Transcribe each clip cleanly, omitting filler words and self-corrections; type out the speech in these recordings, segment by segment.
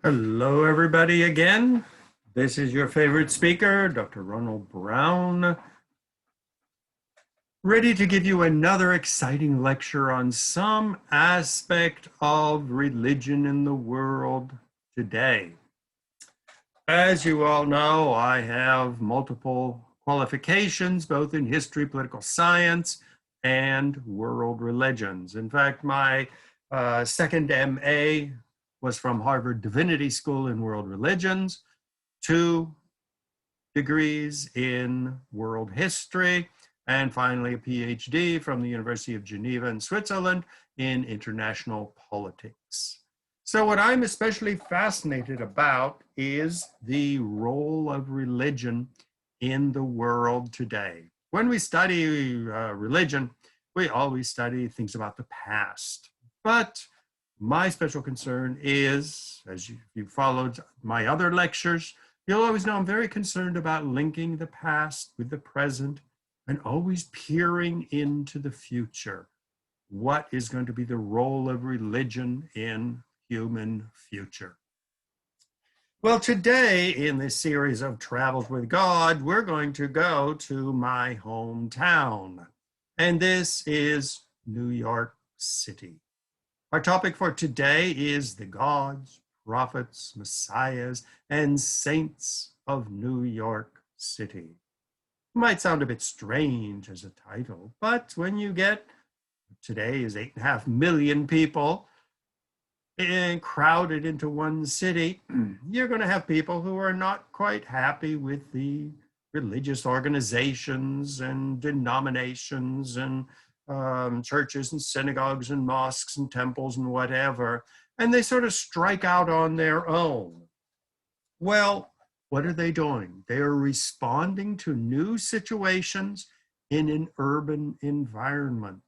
Hello, everybody, again. This is your favorite speaker, Dr. Ronald Brown, ready to give you another exciting lecture on some aspect of religion in the world today. As you all know, I have multiple qualifications, both in history, political science, and world religions. In fact, my second MA was from Harvard Divinity School in world religions, 2 degrees in world history, and finally a PhD from the University of Geneva in Switzerland in international politics. So what I'm especially fascinated about is the role of religion in the world today. When we study religion, we always study things about the past. But my special concern is, as you followed my other lectures, you'll always know I'm very concerned about linking the past with the present and always peering into the future. What is going to be the role of religion in human future? Well, today in this series of Travels with God, we're going to go to my hometown, and this is New York City. Our topic for today is the gods, prophets, messiahs, and saints of New York City. It might sound a bit strange as a title, but when you get, today is 8.5 million people and crowded into one city, you're going to have people who are not quite happy with the religious organizations and denominations and churches and synagogues and mosques and temples and whatever, and they sort of strike out on their own. Well, what are they doing? They are responding to new situations in an urban environment.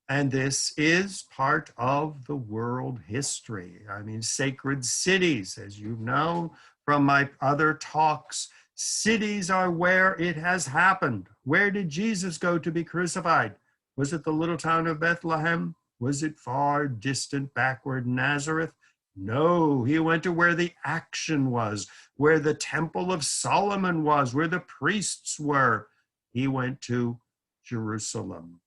And this is part of the world history. I mean, sacred cities, as you know from my other talks, cities are where it has happened. Where did Jesus go to be crucified? Was it the little town of Bethlehem? Was it far distant backward Nazareth? No, he went to where the action was, where the Temple of Solomon was, where the priests were. He went to Jerusalem.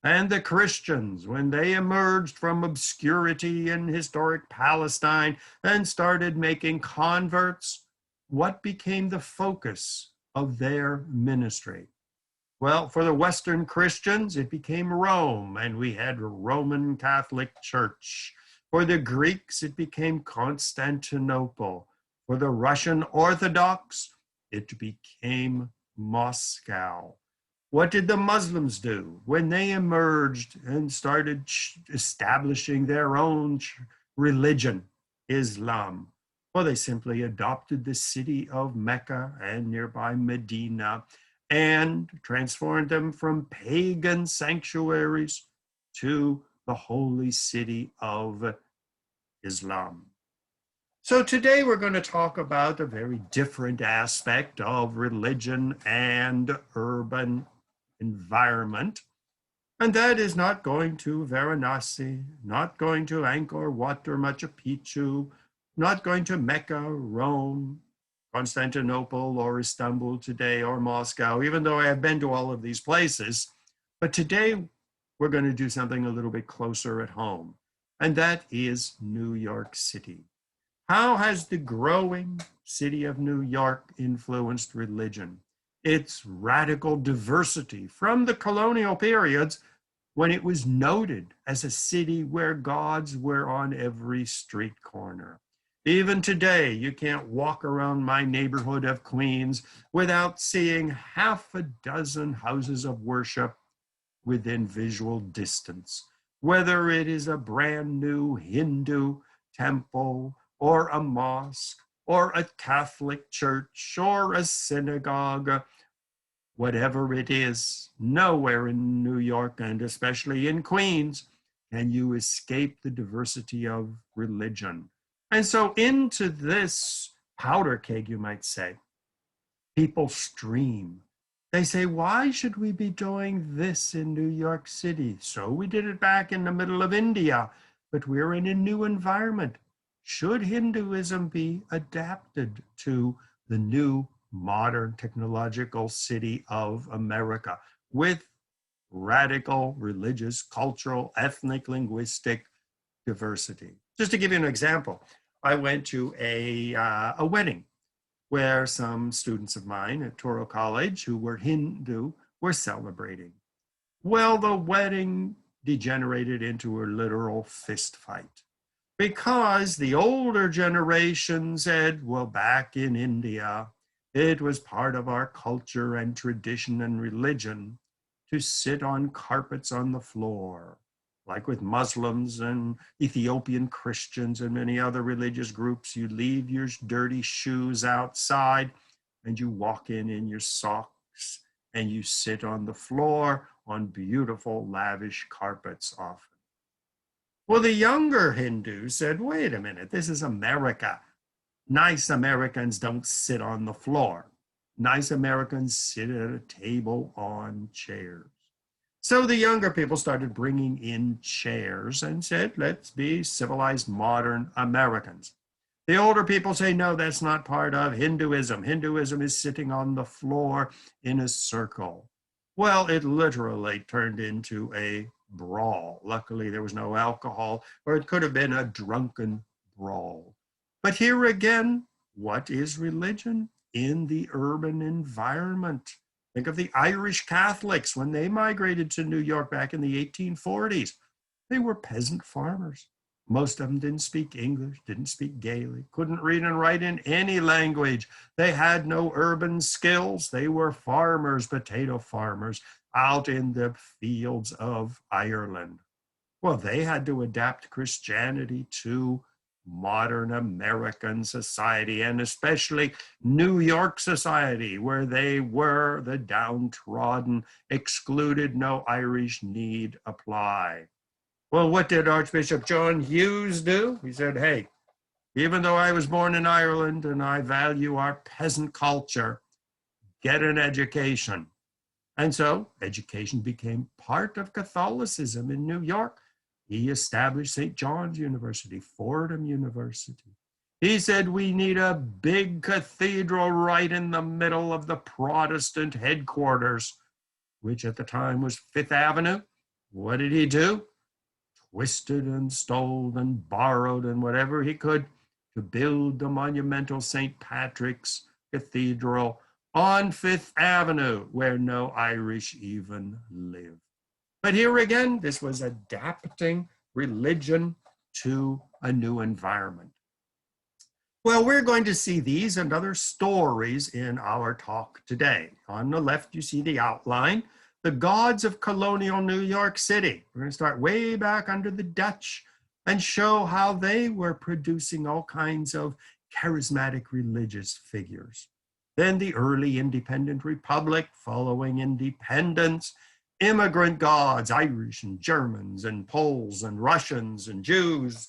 And the Christians, when they emerged from obscurity in historic Palestine and started making converts, what became the focus of their ministry? Well, for the Western Christians, it became Rome, and we had a Roman Catholic Church. For the Greeks, it became Constantinople. For the Russian Orthodox, it became Moscow. What did the Muslims do when they emerged and started establishing their own religion, Islam? Well, they simply adopted the city of Mecca and nearby Medina and transformed them from pagan sanctuaries to the holy city of Islam. So today we're going to talk about a very different aspect of religion and urban environment, and that is not going to Varanasi, not going to Angkor Wat or Machu Picchu, not going to Mecca, Rome, Constantinople, or Istanbul today, or Moscow, even though I have been to all of these places. But today we're going to do something a little bit closer at home, and that is New York City. How has the growing city of New York influenced religion? Its radical diversity from the colonial periods, when it was noted as a city where gods were on every street corner. Even today, you can't walk around my neighborhood of Queens without seeing half a dozen houses of worship within visual distance, whether it is a brand new Hindu temple or a mosque or a Catholic church or a synagogue. Whatever it is, nowhere in New York, and especially in Queens, can you escape the diversity of religion. And so into this powder keg, you might say, people stream. They say, why should we be doing this in New York City? So we did it back in the middle of India, but we're in a new environment. should Hinduism be adapted to the new modern technological city of America with radical religious, cultural, ethnic, linguistic diversity? Just to give you an example, I went to a wedding where some students of mine at Touro College who were Hindu were celebrating. Well, the wedding degenerated into a literal fist fight because the older generation said, well, back in India, it was part of our culture and tradition and religion to sit on carpets on the floor, like with Muslims and Ethiopian Christians and many other religious groups. You leave your dirty shoes outside and you walk in your socks and you sit on the floor on beautiful, lavish carpets often. Well, the younger Hindus said, wait a minute, this is America. Nice Americans don't sit on the floor. Nice Americans sit at a table on chairs. So the younger people started bringing in chairs and said, let's be civilized, modern Americans. The older people say, no, that's not part of Hinduism. Hinduism is sitting on the floor in a circle. Well, it literally turned into a brawl. Luckily, there was no alcohol, or it could have been a drunken brawl. But here again, what is religion in the urban environment? Think of the Irish Catholics when they migrated to New York back in the 1840s. They were peasant farmers. Most of them didn't speak English, didn't speak Gaelic, couldn't read and write in any language. They had no urban skills. They were farmers, potato farmers, out in the fields of Ireland. Well, they had to adapt Christianity to modern American society, and especially New York society, where they were the downtrodden, excluded, no Irish need apply. Well, what did Archbishop John Hughes do? He said, hey, even though I was born in Ireland and I value our peasant culture, get an education. And so education became part of Catholicism in New York. He established St. John's University, Fordham University. He said, we need a big cathedral right in the middle of the Protestant headquarters, which at the time was Fifth Avenue. What did he do? Twisted and stole and borrowed and whatever he could to build the monumental St. Patrick's Cathedral on Fifth Avenue, where no Irish even live. But here again, this was adapting religion to a new environment. Well, we're going to see these and other stories in our talk today. On the left, you see the outline, the gods of colonial New York City. We're going to start way back under the Dutch and show how they were producing all kinds of charismatic religious figures. Then the early independent republic following independence, immigrant gods, Irish and Germans and Poles and Russians and Jews.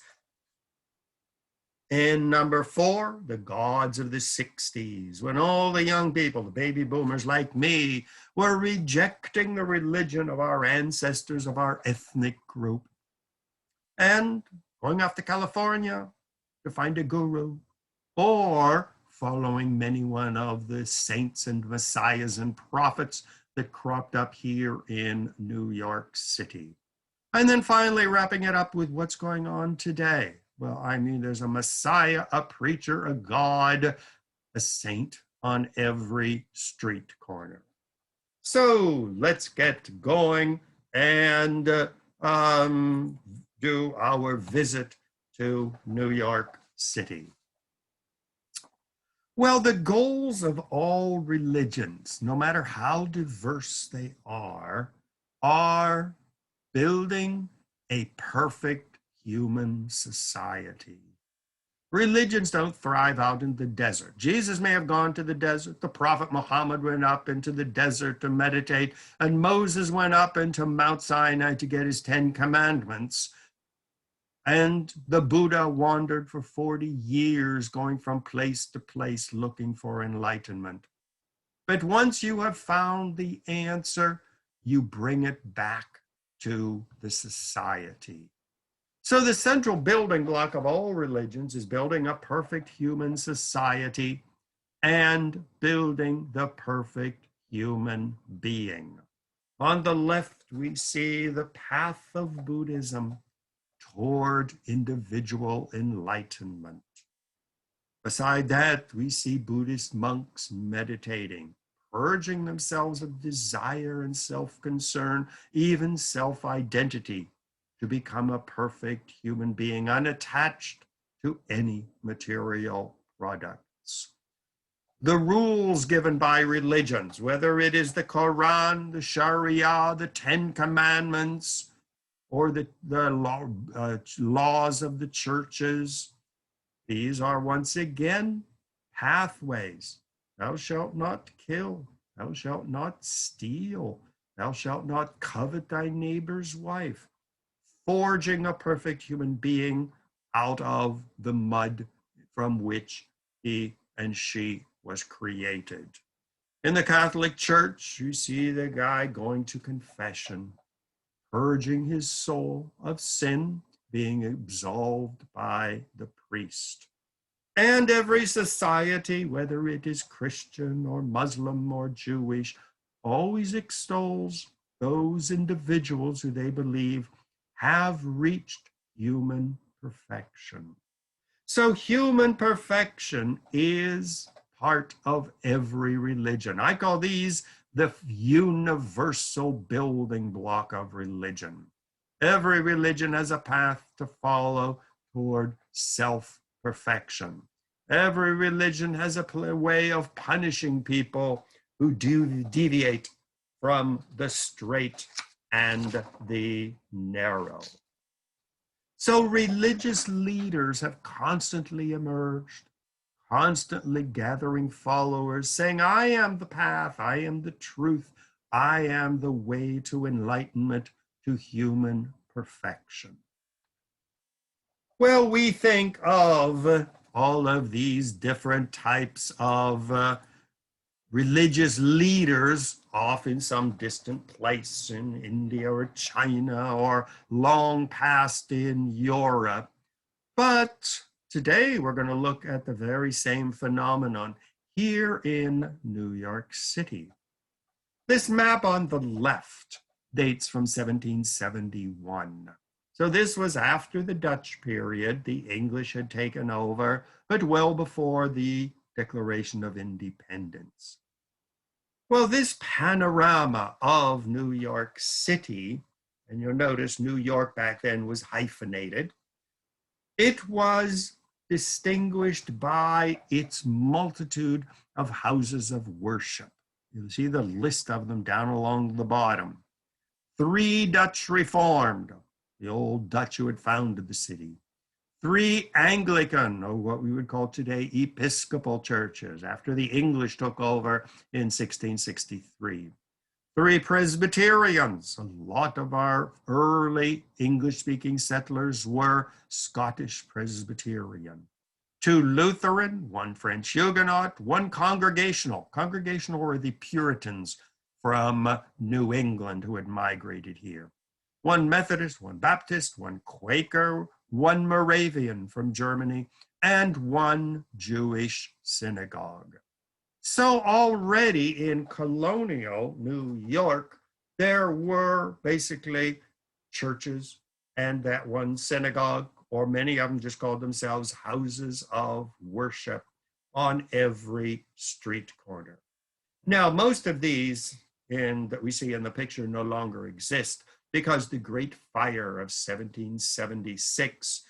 And number 4, the gods of the 60s, when all the young people, the baby boomers like me, were rejecting the religion of our ancestors, of our ethnic group, and going off to California to find a guru, or following many one of the saints and messiahs and prophets that cropped up here in New York City. And then finally wrapping it up with what's going on today. Well, I mean, there's a Messiah, a preacher, a God, a saint on every street corner. So let's get going and do our visit to New York City. Well, the goals of all religions, no matter how diverse they are building a perfect human society. Religions don't thrive out in the desert. Jesus may have gone to the desert. The Prophet Muhammad went up into the desert to meditate, and Moses went up into Mount Sinai to get his 10 commandments. And the Buddha wandered for 40 years, going from place to place looking for enlightenment. But once you have found the answer, you bring it back to the society. So the central building block of all religions is building a perfect human society and building the perfect human being. On the left, we see the path of Buddhism toward individual enlightenment. Beside that, we see Buddhist monks meditating, purging themselves of desire and self-concern, even self-identity, to become a perfect human being, unattached to any material products. The rules given by religions, whether it is the Quran, the Sharia, the Ten Commandments, or the laws of the churches, these are once again pathways. Thou shalt not kill, thou shalt not steal, thou shalt not covet thy neighbor's wife, forging a perfect human being out of the mud from which he and she was created. In the Catholic Church, you see the guy going to confession, purging his soul of sin, being absolved by the priest. And every society, whether it is Christian or Muslim or Jewish, always extols those individuals who they believe have reached human perfection. So human perfection is part of every religion. I call these the universal building block of religion. Every religion has a path to follow toward self-perfection. Every religion has a way of punishing people who do deviate from the straight and the narrow. So religious leaders have constantly emerged, constantly gathering followers, saying, I am the path, I am the truth, I am the way to enlightenment, to human perfection. Well, we think of all of these different types of religious leaders off in some distant place in India or China or long past in Europe. But today we're going to look at the very same phenomenon here in New York City. This map on the left dates from 1771. So this was after the Dutch period. The English had taken over, but well before the Declaration of Independence. Well, this panorama of New York City, and you'll notice New York back then was hyphenated, it was distinguished by its multitude of houses of worship. You'll see the list of them down along the bottom. 3 Dutch Reformed, the old Dutch who had founded the city. 3 Anglican, or what we would call today Episcopal churches, after the English took over in 1663. 3 Presbyterians, a lot of our early English-speaking settlers were Scottish Presbyterian. 2 Lutheran, 1 French Huguenot, 1 Congregational. Congregational were the Puritans from New England who had migrated here. 1 Methodist, 1 Baptist, 1 Quaker, 1 Moravian from Germany, and 1 Jewish synagogue. So already in colonial New York, there were basically churches and that 1 synagogue, or many of them just called themselves houses of worship, on every street corner. Now, most of these that we see in the picture no longer exist because the Great Fire of 1776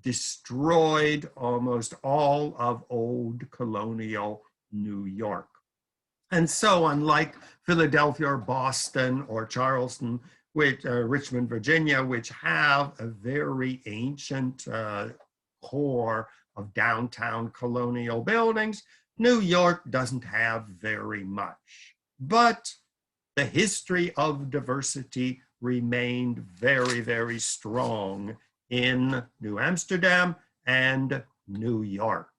destroyed almost all of old colonial New York. And so unlike Philadelphia or Boston or Charleston, Richmond, Virginia, which have a very ancient core of downtown colonial buildings, New York doesn't have very much. But the history of diversity remained very, very strong in New Amsterdam and New York.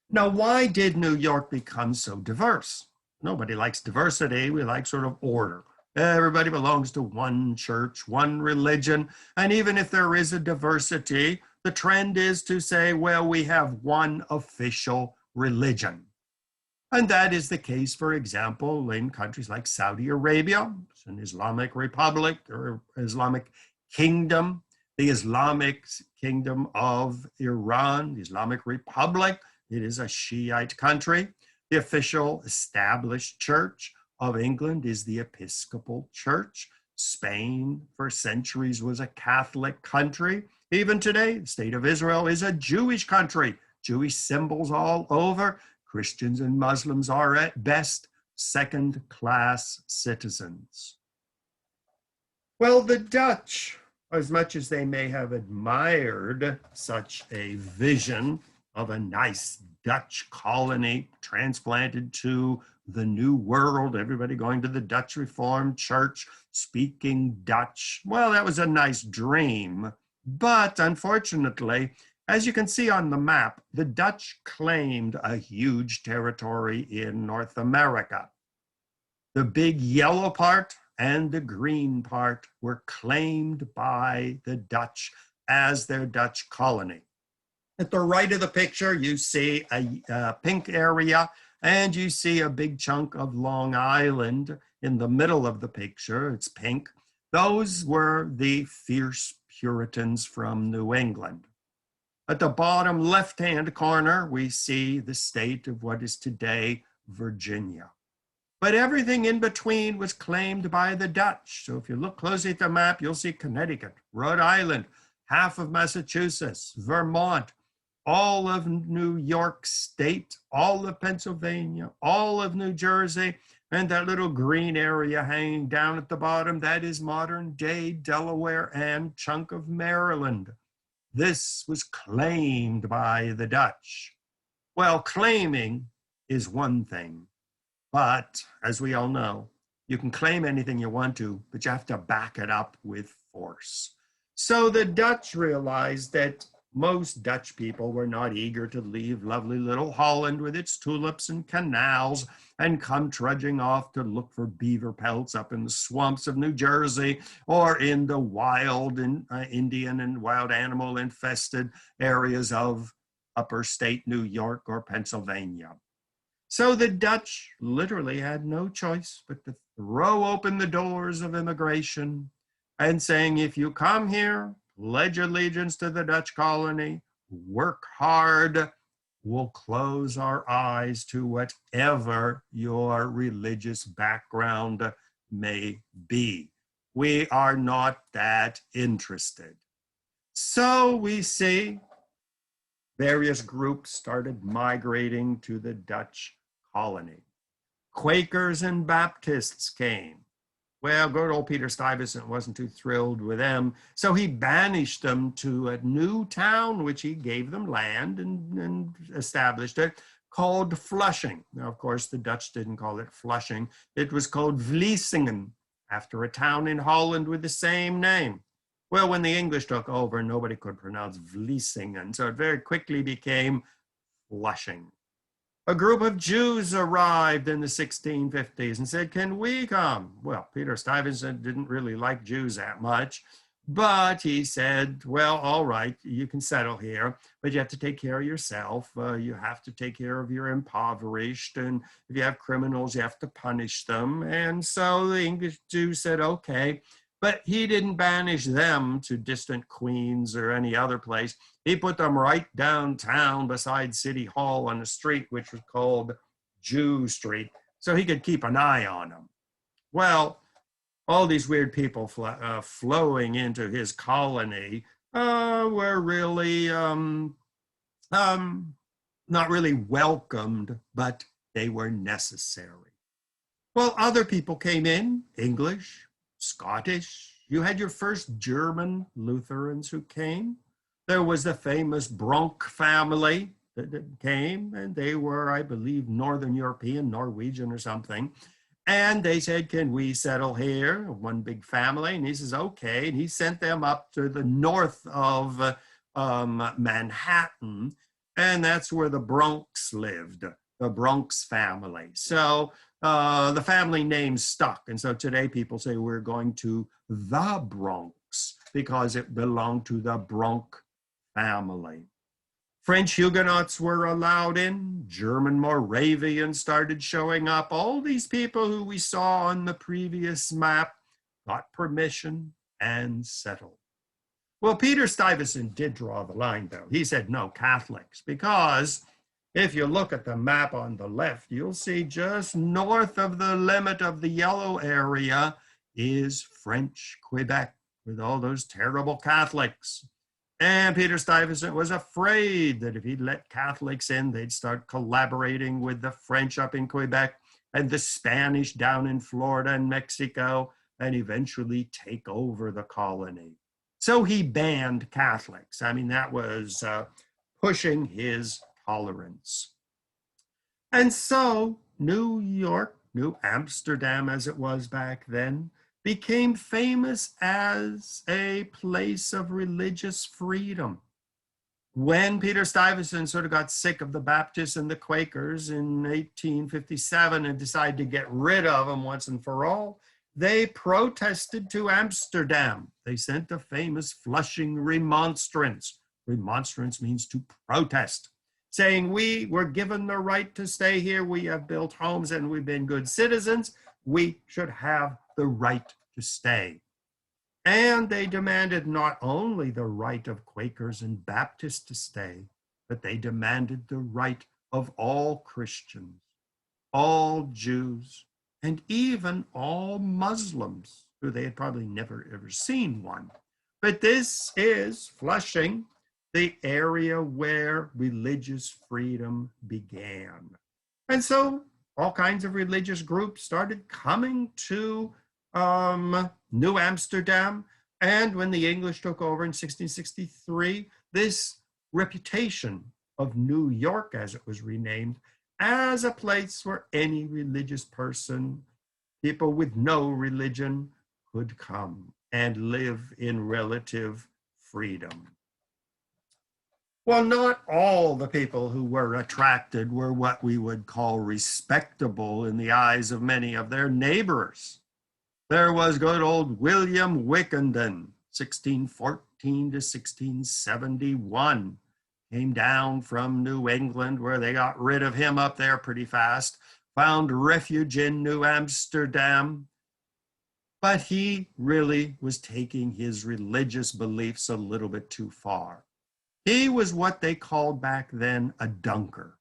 Now, why did New York become so diverse? Nobody likes diversity. We like sort of order. Everybody belongs to one church, one religion. And even if there is a diversity, the trend is to say, well, we have one official religion. And that is the case, for example, in countries like Saudi Arabia. It's an Islamic republic or Islamic kingdom. The Islamic kingdom of Iran, the Islamic Republic, it is a Shiite country. The official established church of England is the Episcopal Church. Spain, for centuries, was a Catholic country. Even today, the state of Israel is a Jewish country. Jewish symbols all over. Christians and Muslims are at best second-class citizens. Well, the Dutch, as much as they may have admired such a vision of a nice Dutch colony transplanted to the New World, everybody going to the Dutch Reformed Church, speaking Dutch, well, that was a nice dream. But unfortunately, as you can see on the map, the Dutch claimed a huge territory in North America. The big yellow part and the green part were claimed by the Dutch as their Dutch colony. At the right of the picture, you see a pink area, and you see a big chunk of Long Island in the middle of the picture. It's pink. Those were the fierce Puritans from New England. At the bottom left-hand corner, we see the state of what is today Virginia. But everything in between was claimed by the Dutch. So if you look closely at the map, you'll see Connecticut, Rhode Island, half of Massachusetts, Vermont, all of New York State, all of Pennsylvania, all of New Jersey, and that little green area hanging down at the bottom, that is modern-day Delaware and chunk of Maryland. This was claimed by the Dutch. Well, claiming is one thing, but as we all know, you can claim anything you want to, but you have to back it up with force. So the Dutch realized that most Dutch people were not eager to leave lovely little Holland with its tulips and canals and come trudging off to look for beaver pelts up in the swamps of New Jersey or in the wild Indian and wild animal infested areas of upper state New York or Pennsylvania. So the Dutch literally had no choice but to throw open the doors of immigration and saying, if you come here, pledge allegiance to the Dutch colony, work hard, we'll close our eyes to whatever your religious background may be. We are not that interested. So we see various groups started migrating to the Dutch colony. Quakers and Baptists came. Well, good old Peter Stuyvesant wasn't too thrilled with them, so he banished them to a new town, which he gave them land and established it, called Flushing. Now, of course, the Dutch didn't call it Flushing. It was called Vlissingen, after a town in Holland with the same name. Well, when the English took over, nobody could pronounce Vlissingen, so it very quickly became Flushing. A group of Jews arrived in the 1650s and said, can we come? Well, Peter Stuyvesant didn't really like Jews that much, but he said, well, all right, you can settle here, but you have to take care of yourself. You have to take care of your impoverished, and if you have criminals, you have to punish them. And so the English Jews said, okay, but he didn't banish them to distant Queens or any other place. He put them right downtown beside City Hall on a street which was called Jew Street, so he could keep an eye on them. Well, all these weird people flowing into his colony were really not really welcomed, but they were necessary. Well, other people came in, English, Scottish. You had your first German Lutherans who came. There was the famous Bronk family that came, and they were, I believe, Northern European, Norwegian or something. And they said, can we settle here? One big family. And he says, okay. And he sent them up to the north of Manhattan. And that's where the Bronx lived, the Bronx family. So the family name stuck. And so today people say we're going to the Bronx because it belonged to the Bronx family. French Huguenots were allowed in. German Moravians started showing up. All these people who we saw on the previous map got permission and settled. Well, Peter Stuyvesant did draw the line, though. He said no Catholics, because if you look at the map on the left, you'll see just north of the limit of the yellow area is French Quebec with all those terrible Catholics. And Peter Stuyvesant was afraid that if he'd let Catholics in, they'd start collaborating with the French up in Quebec and the Spanish down in Florida and Mexico, and eventually take over the colony. So he banned Catholics. I mean, that was pushing his tolerance. And so New York, New Amsterdam as it was back then, became famous as a place of religious freedom. When Peter Stuyvesant sort of got sick of the Baptists and the Quakers in 1857 and decided to get rid of them once and for all, they protested to Amsterdam. They sent a famous Flushing remonstrance. Remonstrance means to protest, saying we were given the right to stay here. We have built homes and we've been good citizens. We should have the right to stay. And they demanded not only the right of Quakers and Baptists to stay, but they demanded the right of all Christians, all Jews, and even all Muslims, who they had probably never ever seen one. But this is Flushing, the area where religious freedom began. And so all kinds of religious groups started coming to New Amsterdam. And when the English took over in 1663, this reputation of New York, as it was renamed, as a place where any religious person, people with no religion, could come and live in relative freedom. Well, not all the people who were attracted were what we would call respectable in the eyes of many of their neighbors. There was good old William Wickenden, 1614 to 1671. Came down from New England, where they got rid of him up there pretty fast, found refuge in New Amsterdam. But he really was taking his religious beliefs a little bit too far. He was what they called back then a dunker.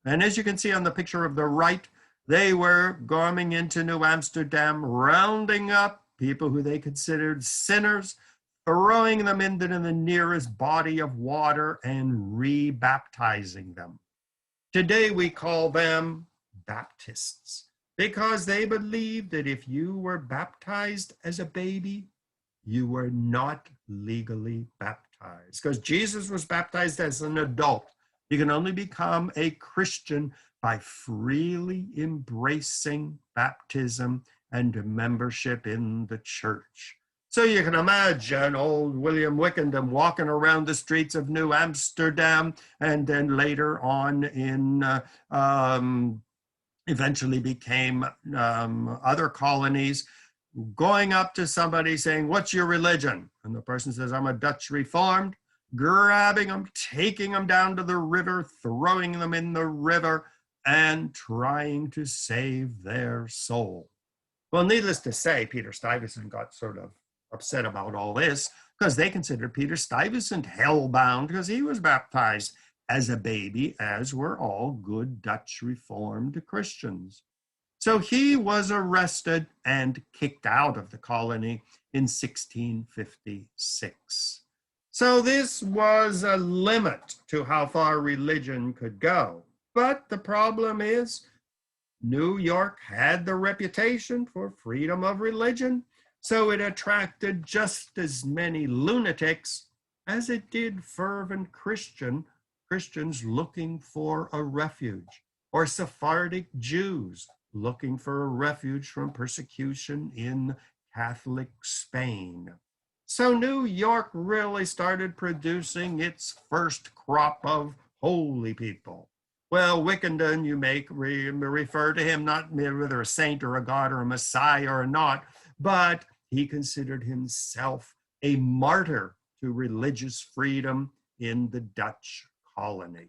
And as you can see on the picture of the right, they were going into New Amsterdam, rounding up people who they considered sinners, throwing them into the nearest body of water and re-baptizing them. Today we call them Baptists, because they believed that if you were baptized as a baby, you were not legally baptized. Because Jesus was baptized as an adult. You can only become a Christian by freely embracing baptism and membership in the church. So you can imagine old William Wickenden walking around the streets of New Amsterdam, and then later on in eventually became other colonies, going up to somebody saying, "What's your religion?" And the person says, "I'm a Dutch Reformed," grabbing them, taking them down to the river, throwing them in the river, and trying to save their soul. Well, needless to say, Peter Stuyvesant got sort of upset about all this because they considered Peter Stuyvesant hellbound because he was baptized as a baby, as were all good Dutch Reformed Christians. So he was arrested and kicked out of the colony in 1656. So this was a limit to how far religion could go. But the problem is, New York had the reputation for freedom of religion, so it attracted just as many lunatics as it did fervent Christians looking for a refuge, or Sephardic Jews looking for a refuge from persecution in Catholic Spain. So New York really started producing its first crop of holy people. Well, Wickenden, you may refer to him not whether a saint or a god or a messiah or not, but he considered himself a martyr to religious freedom in the Dutch colony.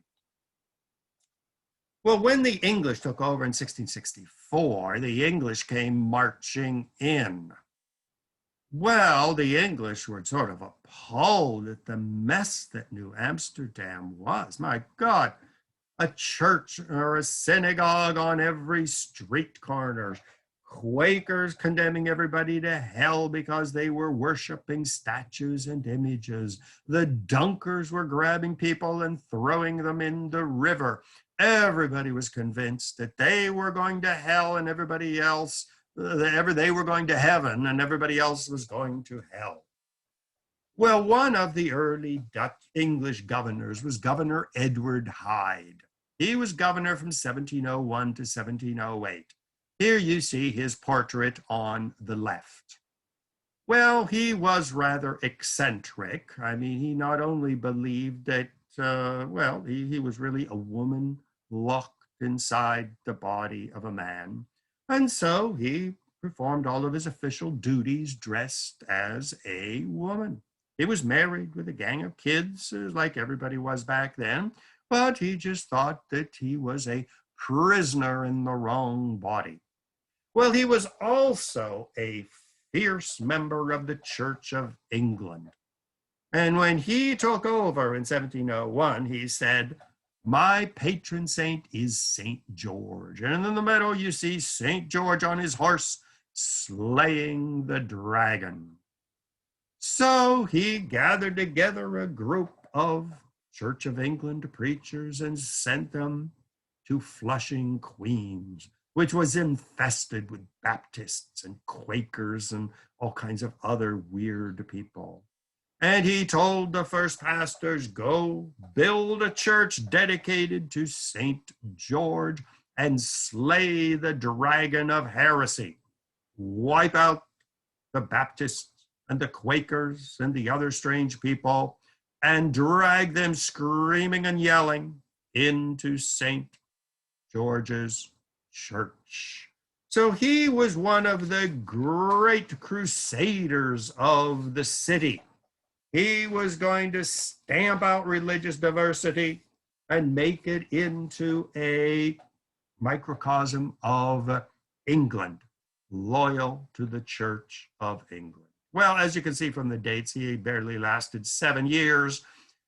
Well, when the English took over in 1664, the English came marching in. Well, the English were sort of appalled at the mess that New Amsterdam was. My God, a church or a synagogue on every street corner, Quakers condemning everybody to hell because they were worshiping statues and images. The Dunkers were grabbing people and throwing them in the river. Everybody was convinced that they were going to hell and everybody else, they were going to heaven and everybody else was going to hell. Well, one of the early Dutch English governors was Governor Edward Hyde. He was governor from 1701 to 1708. Here you see his portrait on the left. Well, he was rather eccentric. I mean, he not only believed that, he was really a woman locked inside the body of a man. And so he performed all of his official duties dressed as a woman. He was married with a gang of kids, like everybody was back then, but he just thought that he was a prisoner in the wrong body. Well, he was also a fierce member of the Church of England. And when he took over in 1701, he said, "My patron saint is St. George." And in the middle, you see St. George on his horse slaying the dragon. So he gathered together a group of Church of England preachers and sent them to Flushing, Queens, which was infested with Baptists and Quakers and all kinds of other weird people. And he told the first pastors, go build a church dedicated to St. George and slay the dragon of heresy. Wipe out the Baptists and the Quakers and the other strange people and drag them screaming and yelling into St. George's church. So he was one of the great crusaders of the city. He was going to stamp out religious diversity and make it into a microcosm of England, loyal to the Church of England. Well, as you can see from the dates, he barely lasted 7 years,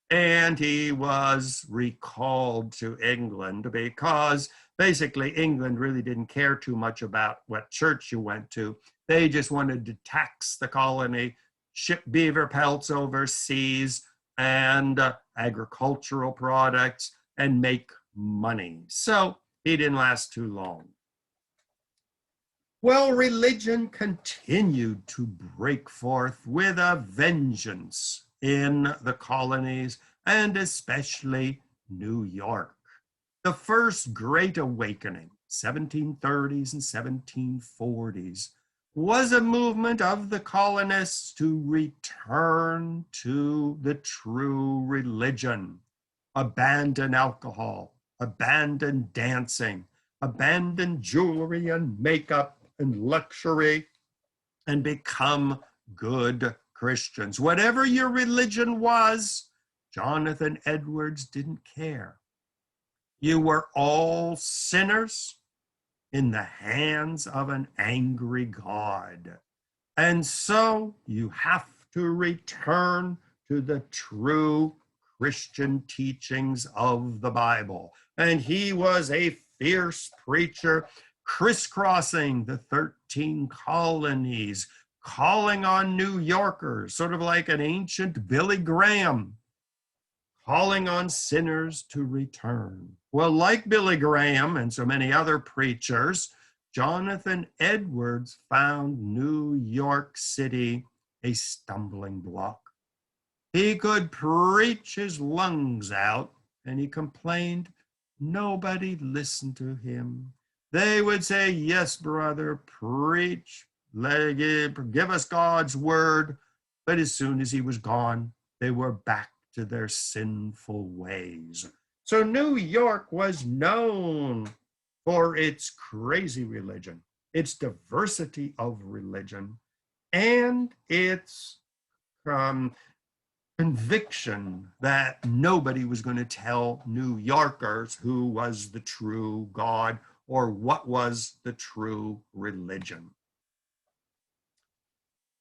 and he was recalled to England because basically England really didn't care too much about what church you went to. They just wanted to tax the colony, ship beaver pelts overseas and agricultural products and make money. So he didn't last too long. Well, religion continued to break forth with a vengeance in the colonies and especially New York. The first Great Awakening, 1730s and 1740s, was a movement of the colonists to return to the true religion, abandon alcohol, abandon dancing, abandon jewelry and makeup and luxury, and become good Christians. Whatever your religion was, Jonathan Edwards didn't care. You were all sinners in the hands of an angry God. And so you have to return to the true Christian teachings of the Bible. And he was a fierce preacher, crisscrossing the 13 colonies, calling on New Yorkers, sort of like an ancient Billy Graham, calling on sinners to return. Well, like Billy Graham and so many other preachers, Jonathan Edwards found New York City a stumbling block. He could preach his lungs out, and he complained nobody listened to him. They would say, yes, brother, preach, give us God's word. But as soon as he was gone, they were back to their sinful ways. So New York was known for its crazy religion, its diversity of religion, and its conviction that nobody was going to tell New Yorkers who was the true God or what was the true religion.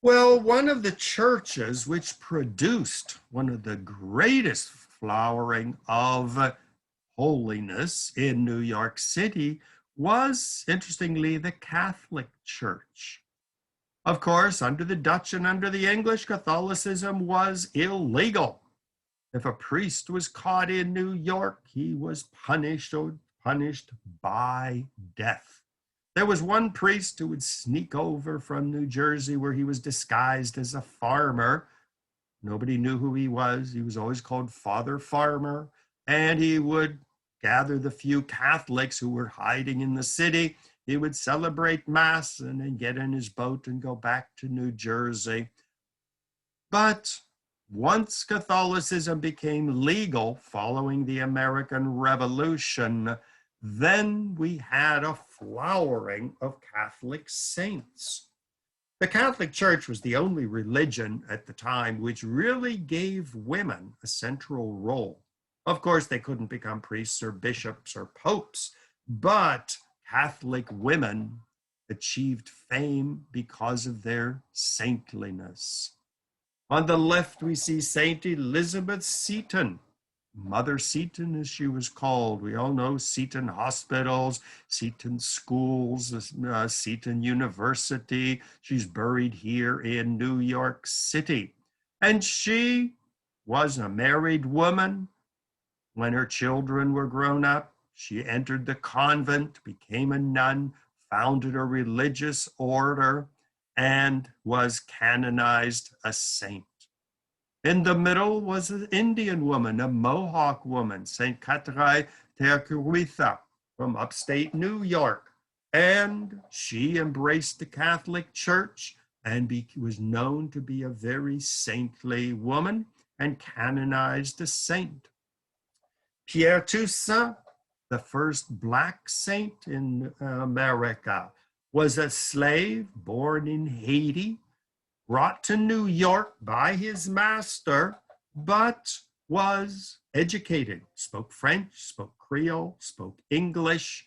Well, one of the churches which produced one of the greatest flowering of holiness in New York City was, interestingly, the Catholic Church. Of course, under the Dutch and under the English, Catholicism was illegal. If a priest was caught in New York, he was punished by death. There was one priest who would sneak over from New Jersey where he was disguised as a farmer. Nobody knew who he was. He was always called Father Farmer, and he would gather the few Catholics who were hiding in the city. He would celebrate Mass and then get in his boat and go back to New Jersey. But once Catholicism became legal following the American Revolution, then we had a flowering of Catholic saints. The Catholic Church was the only religion at the time which really gave women a central role. Of course, they couldn't become priests or bishops or popes, but Catholic women achieved fame because of their saintliness. On the left, we see Saint Elizabeth Seton, Mother Seton, as she was called. We all know Seton hospitals, Seton schools, Seton University. She's buried here in New York City. And she was a married woman. When her children were grown up, she entered the convent, became a nun, founded a religious order, and was canonized a saint. In the middle was an Indian woman, a Mohawk woman, St. Katrai Terkuitha from upstate New York. And she embraced the Catholic Church and was known to be a very saintly woman and canonized a saint. Pierre Toussaint, the first Black saint in America, was a slave born in Haiti, brought to New York by his master, but was educated, spoke French, spoke Creole, spoke English,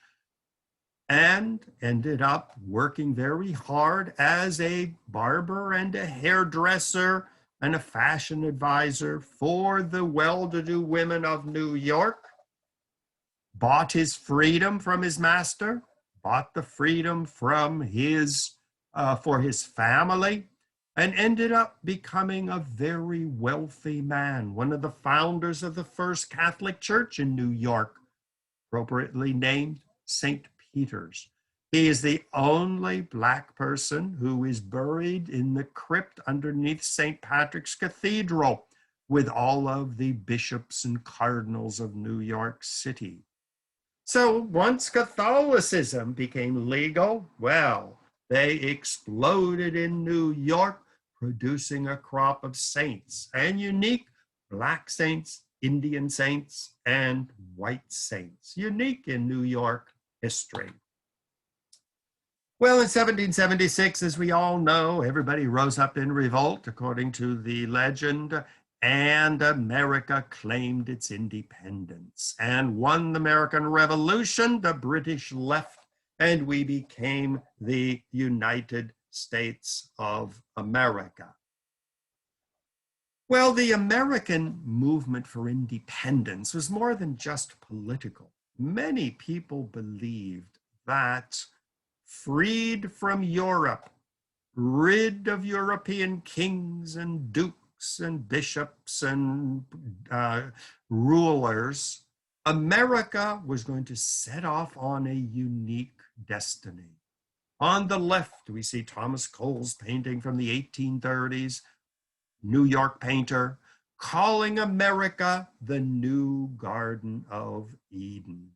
and ended up working very hard as a barber and a hairdresser and a fashion advisor for the well-to-do women of New York, bought his freedom from his master, bought the freedom from for his family, and ended up becoming a very wealthy man, one of the founders of the first Catholic Church in New York, appropriately named St. Peter's. He is the only Black person who is buried in the crypt underneath St. Patrick's Cathedral with all of the bishops and cardinals of New York City. So once Catholicism became legal, well, they exploded in New York, producing a crop of saints and unique Black saints, Indian saints, and white saints, unique in New York history. Well, in 1776, as we all know, everybody rose up in revolt, according to the legend, and America claimed its independence and won the American Revolution. The British left, and we became the United States of America. Well, the American movement for independence was more than just political. Many people believed that freed from Europe, rid of European kings and dukes and bishops and rulers, America was going to set off on a unique destiny. On the left, we see Thomas Cole's painting from the 1830s, New York painter, calling America the new Garden of Eden.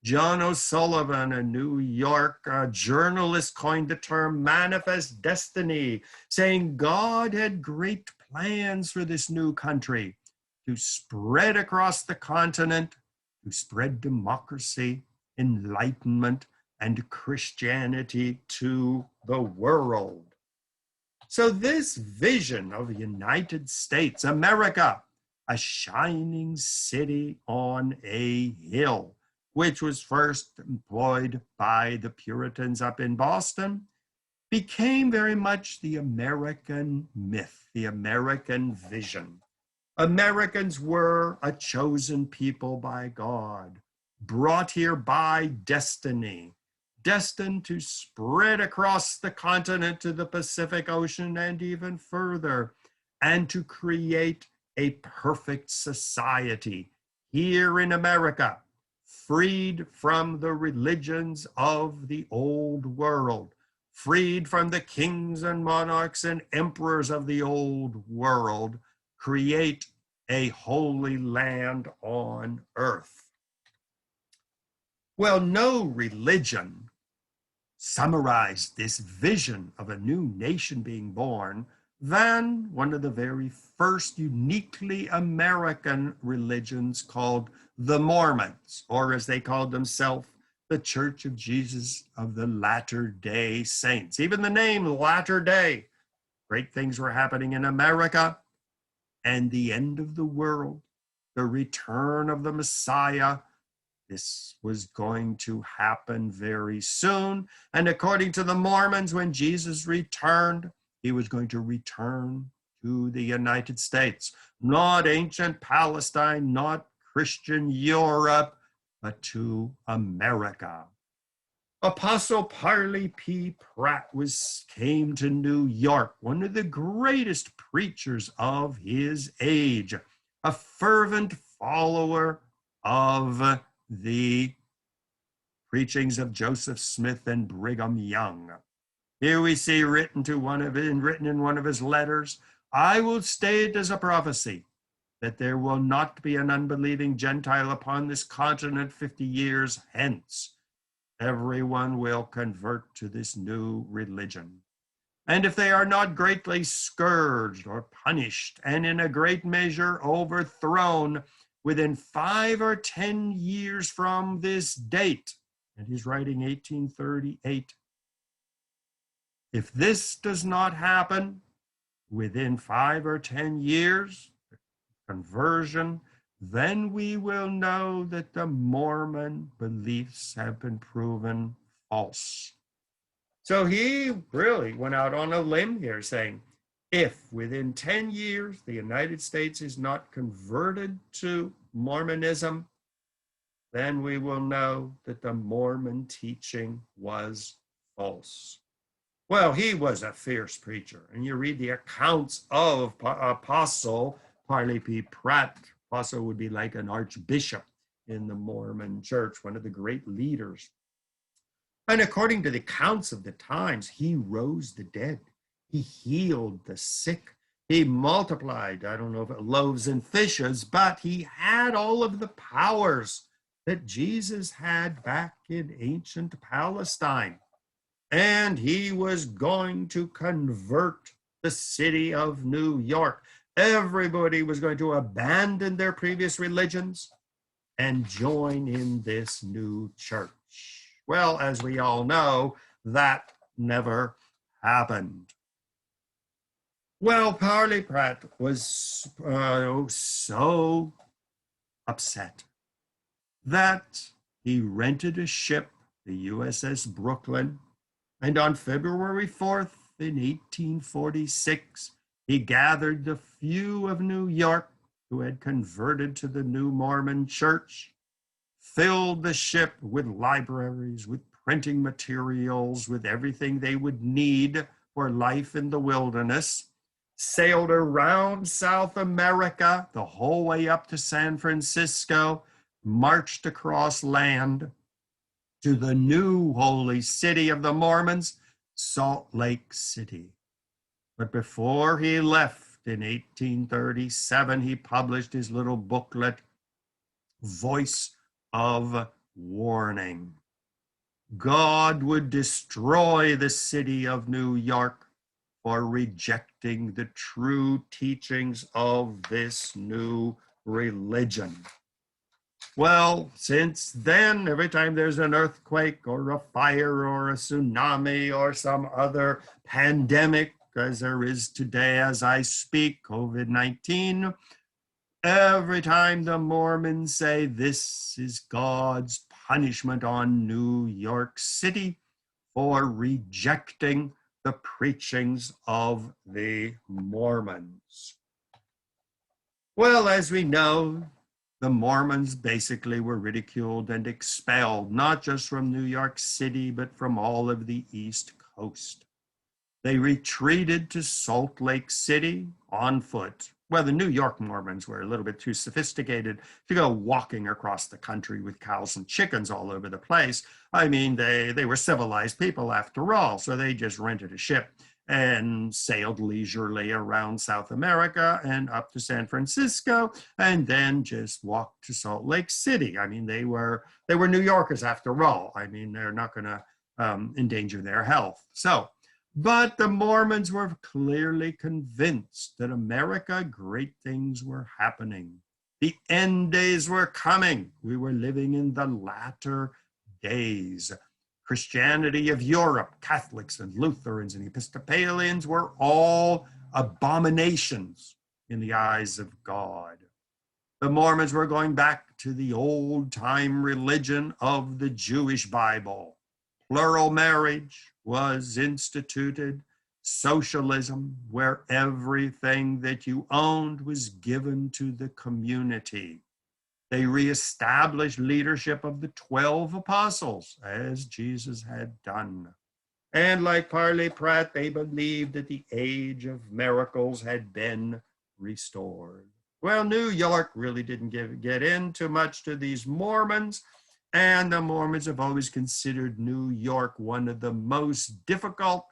John O'Sullivan, a New York journalist, coined the term manifest destiny, saying God had great plans for this new country to spread across the continent, to spread democracy, enlightenment, and Christianity to the world. So this vision of the United States, America, a shining city on a hill, which was first employed by the Puritans up in Boston, became very much the American myth, the American vision. Americans were a chosen people by God, brought here by destiny, destined to spread across the continent to the Pacific Ocean and even further, and to create a perfect society here in America, freed from the religions of the old world, freed from the kings and monarchs and emperors of the old world, create a holy land on earth. Well, no religion summarized this vision of a new nation being born than one of the very first uniquely American religions called the Mormons, or as they called themselves, the Church of Jesus of the Latter-day Saints. Even the name Latter Day, great things were happening in America, and the end of the world, the return of the Messiah. This was going to happen very soon. And according to the Mormons, when Jesus returned, he was going to return to the United States, not ancient Palestine, not Christian Europe, but to America. Apostle Parley P. Pratt came to New York, one of the greatest preachers of his age, a fervent follower of the preachings of Joseph Smith and Brigham Young. Here we see written in one of his letters, I will state as a prophecy that there will not be an unbelieving Gentile upon this continent 50 years hence. Everyone will convert to this new religion. And if they are not greatly scourged or punished, and in a great measure overthrown within 5 or 10 years from this date, and he's writing 1838, if this does not happen within 5 or 10 years, conversion, then we will know that the Mormon beliefs have been proven false. So he really went out on a limb here saying, if within 10 years the United States is not converted to Mormonism, then we will know that the Mormon teaching was false. Well, he was a fierce preacher, and you read the accounts of Apostle Parley P. Pratt. Apostle would be like an archbishop in the Mormon church, one of the great leaders. And according to the accounts of the times, he rose the dead. He healed the sick. He multiplied, I don't know if it loaves and fishes, but he had all of the powers that Jesus had back in ancient Palestine. And he was going to convert the city of New York. Everybody was going to abandon their previous religions and join in this new church. Well, as we all know, that never happened. Well, Parley Pratt was so upset that he rented a ship, the USS Brooklyn, and on February 4th in 1846, he gathered the few of New York who had converted to the new Mormon church, filled the ship with libraries, with printing materials, with everything they would need for life in the wilderness, sailed around South America, the whole way up to San Francisco, marched across land to the new holy city of the Mormons, Salt Lake City. But before he left in 1837, he published his little booklet, Voice of Warning. God would destroy the city of New York for rejecting the true teachings of this new religion. Well, since then, every time there's an earthquake or a fire or a tsunami or some other pandemic, as there is today as I speak, COVID-19, every time the Mormons say this is God's punishment on New York City for rejecting the preachings of the Mormons. Well, as we know, the Mormons basically were ridiculed and expelled, not just from New York City, but from all of the East Coast. They retreated to Salt Lake City on foot. Well, the New York Mormons were a little bit too sophisticated to go walking across the country with cows and chickens all over the place. I mean, they were civilized people after all, so they just rented a ship and sailed leisurely around South America and up to San Francisco, and then just walked to Salt Lake City. I mean, they were New Yorkers after all. I mean, they're not going to endanger their health. But the Mormons were clearly convinced that America, great things were happening. The end days were coming. We were living in the latter days. Christianity of Europe, Catholics and Lutherans and Episcopalians were all abominations in the eyes of God. The Mormons were going back to the old-time religion of the Jewish Bible. Plural marriage was instituted, socialism, where everything that you owned was given to the community. They reestablished leadership of the 12 apostles, as Jesus had done. And like Parley Pratt, they believed that the age of miracles had been restored. Well, New York really didn't get into much to these Mormons, and the Mormons have always considered New York one of the most difficult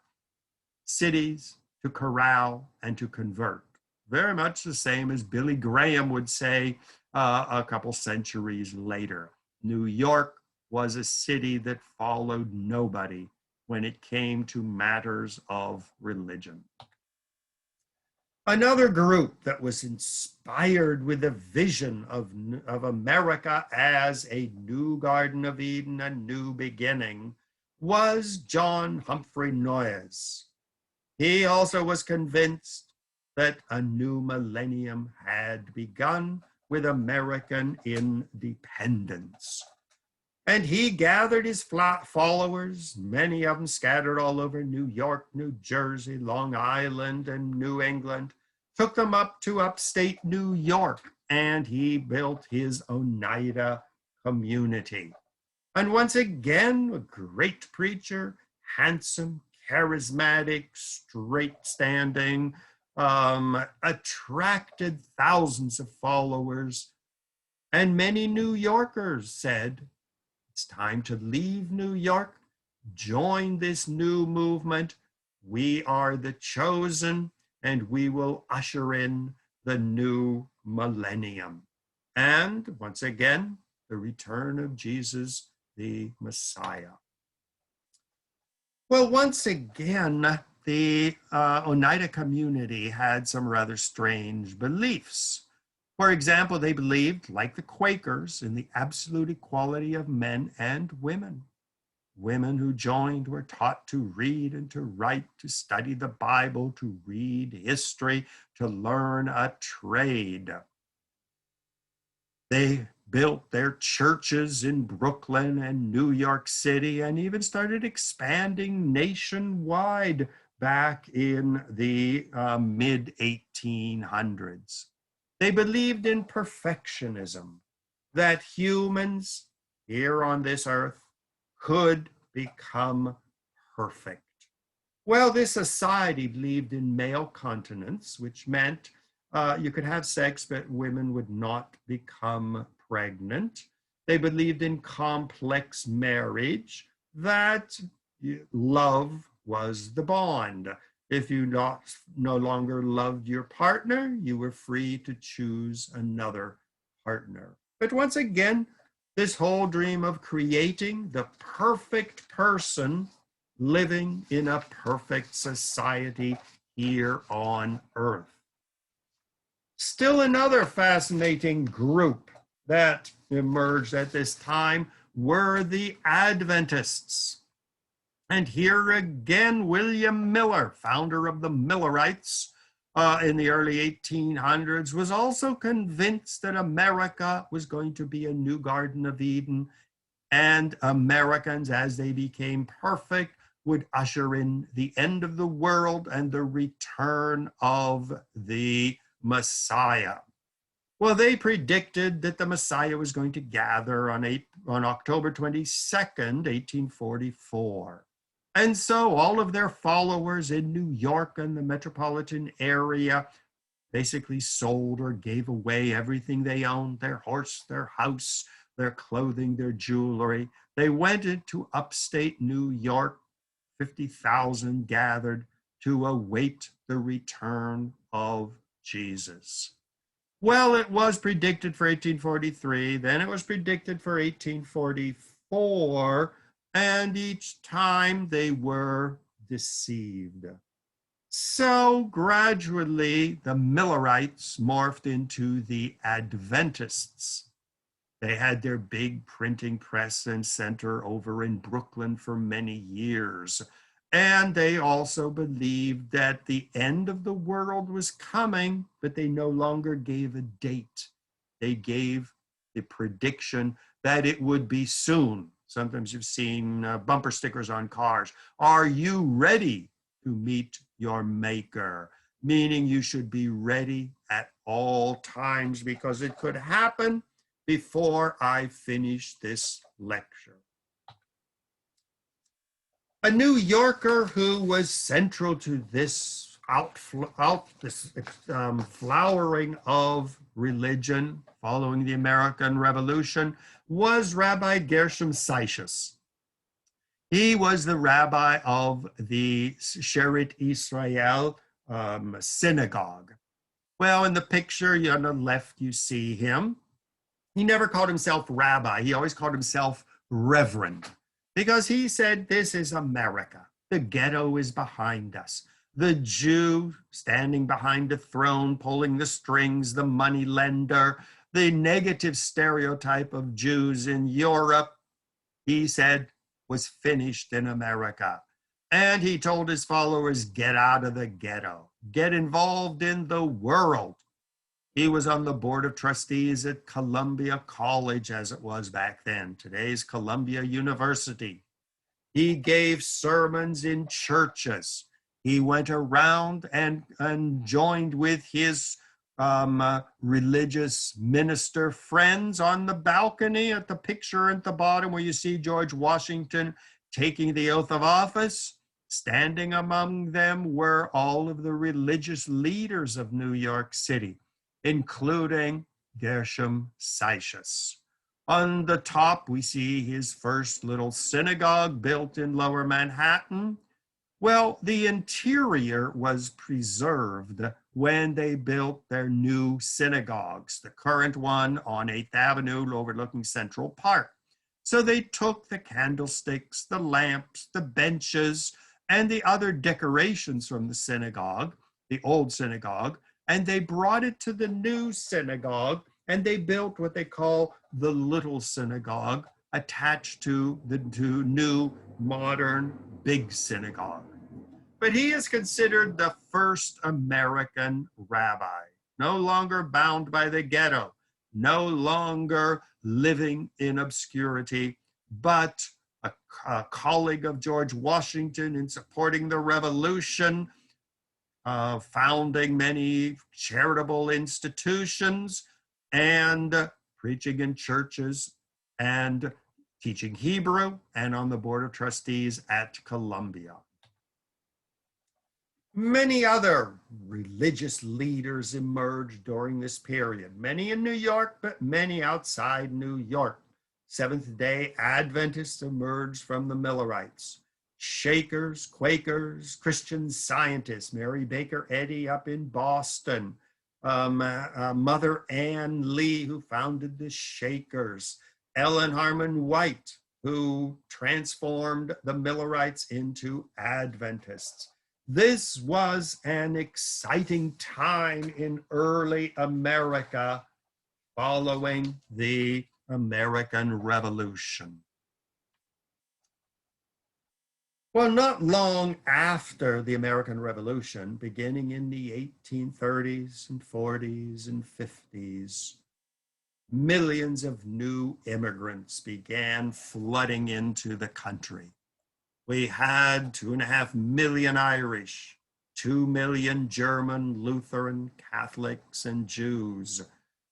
cities to corral and to convert. Very much the same as Billy Graham would say a couple centuries later. New York was a city that followed nobody when it came to matters of religion. Another group that was inspired with a vision of America as a new Garden of Eden, a new beginning, was John Humphrey Noyes. He also was convinced that a new millennium had begun with American independence. And he gathered his followers, many of them scattered all over New York, New Jersey, Long Island, and New England, took them up to upstate New York, and he built his Oneida community. And once again, a great preacher, handsome, charismatic, straight-standing, attracted thousands of followers. And many New Yorkers said, it's time to leave New York, join this new movement. We are the chosen, and we will usher in the new millennium. And once again, the return of Jesus, the Messiah. Well, once again, the Oneida community had some rather strange beliefs. For example, they believed, like the Quakers, in the absolute equality of men and women. Women who joined were taught to read and to write, to study the Bible, to read history, to learn a trade. They built their churches in Brooklyn and New York City and even started expanding nationwide back in the mid-1800s. They believed in perfectionism, that humans here on this earth could become perfect. Well, this society believed in male continence, which meant you could have sex, but women would not become pregnant. They believed in complex marriage, that love was the bond. If you no longer loved your partner, you were free to choose another partner. But once again, this whole dream of creating the perfect person living in a perfect society here on earth. Still another fascinating group that emerged at this time were the Adventists. And here again, William Miller, founder of the Millerites in the early 1800s, was also convinced that America was going to be a new Garden of Eden, and Americans, as they became perfect, would usher in the end of the world and the return of the Messiah. Well, they predicted that the Messiah was going to gather on October 22nd, 1844. And so all of their followers in New York and the metropolitan area basically sold or gave away everything they owned, their horse, their house, their clothing, their jewelry. They went into upstate New York. 50,000 gathered to await the return of Jesus. Well, it was predicted for 1843, then it was predicted for 1844, and each time they were deceived. So gradually, the Millerites morphed into the Adventists. They had their big printing press and center over in Brooklyn for many years. And they also believed that the end of the world was coming, but they no longer gave a date. They gave the prediction that it would be soon. Sometimes you've seen bumper stickers on cars. Are you ready to meet your maker? Meaning you should be ready at all times because it could happen before I finish this lecture. A New Yorker who was central to this flowering of religion following the American Revolution was Rabbi Gershom Seiches. He was the rabbi of the Sheret Israel synagogue. Well, in the picture on the left, you see him. He never called himself rabbi. He always called himself reverend because he said, this is America. The ghetto is behind us. The Jew standing behind the throne, pulling the strings, the money lender, the negative stereotype of Jews in Europe, he said, was finished in America. And he told his followers, get out of the ghetto, get involved in the world. He was on the board of trustees at Columbia College, as it was back then, today's Columbia University. He gave sermons in churches. He went around and joined with his religious minister friends on the balcony at the picture at the bottom where you see George Washington taking the oath of office. Standing among them were all of the religious leaders of New York City, including Gershom Seiches. On the top, we see his first little synagogue built in Lower Manhattan. Well, the interior was preserved when they built their new synagogues, the current one on 8th Avenue overlooking Central Park. So they took the candlesticks, the lamps, the benches, and the other decorations from the synagogue, the old synagogue, and they brought it to the new synagogue, and they built what they call the Little Synagogue, attached to the new modern big synagogue. But he is considered the first American rabbi, no longer bound by the ghetto, no longer living in obscurity, but a colleague of George Washington in supporting the revolution, founding many charitable institutions, and preaching in churches and teaching Hebrew, and on the board of trustees at Columbia. Many other religious leaders emerged during this period, many in New York, but many outside New York. Seventh-day Adventists emerged from the Millerites. Shakers, Quakers, Christian Scientists, Mary Baker Eddy up in Boston, Mother Ann Lee, who founded the Shakers, Ellen Harmon White, who transformed the Millerites into Adventists. This was an exciting time in early America, following the American Revolution. Well, not long after the American Revolution, beginning in the 1830s and 40s and 50s, millions of new immigrants began flooding into the country. We had 2.5 million Irish, 2 million German, Lutheran, Catholics, and Jews.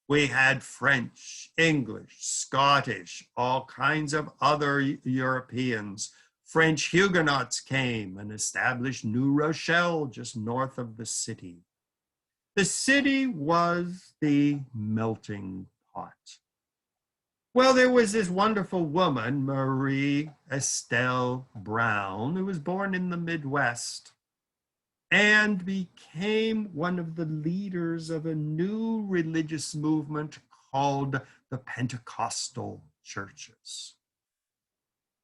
We had French, English, Scottish, all kinds of other Europeans. French Huguenots came and established New Rochelle just north of the city. The city was the melting pot. Well, there was this wonderful woman, Marie Estelle Brown, who was born in the Midwest and became one of the leaders of a new religious movement called the Pentecostal churches.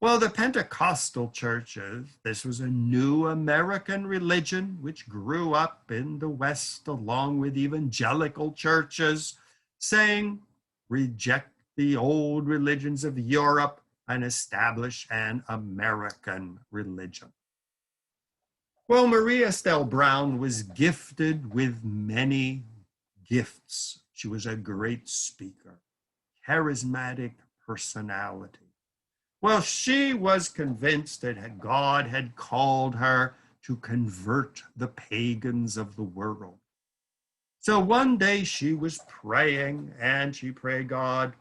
Well, the Pentecostal churches, this was a new American religion which grew up in the West along with evangelical churches, saying, reject the old religions of Europe and establish an American religion. Well, Marie Estelle Brown was gifted with many gifts. She was a great speaker, charismatic personality. Well, she was convinced that God had called her to convert the pagans of the world. So one day she was praying and she prayed, God,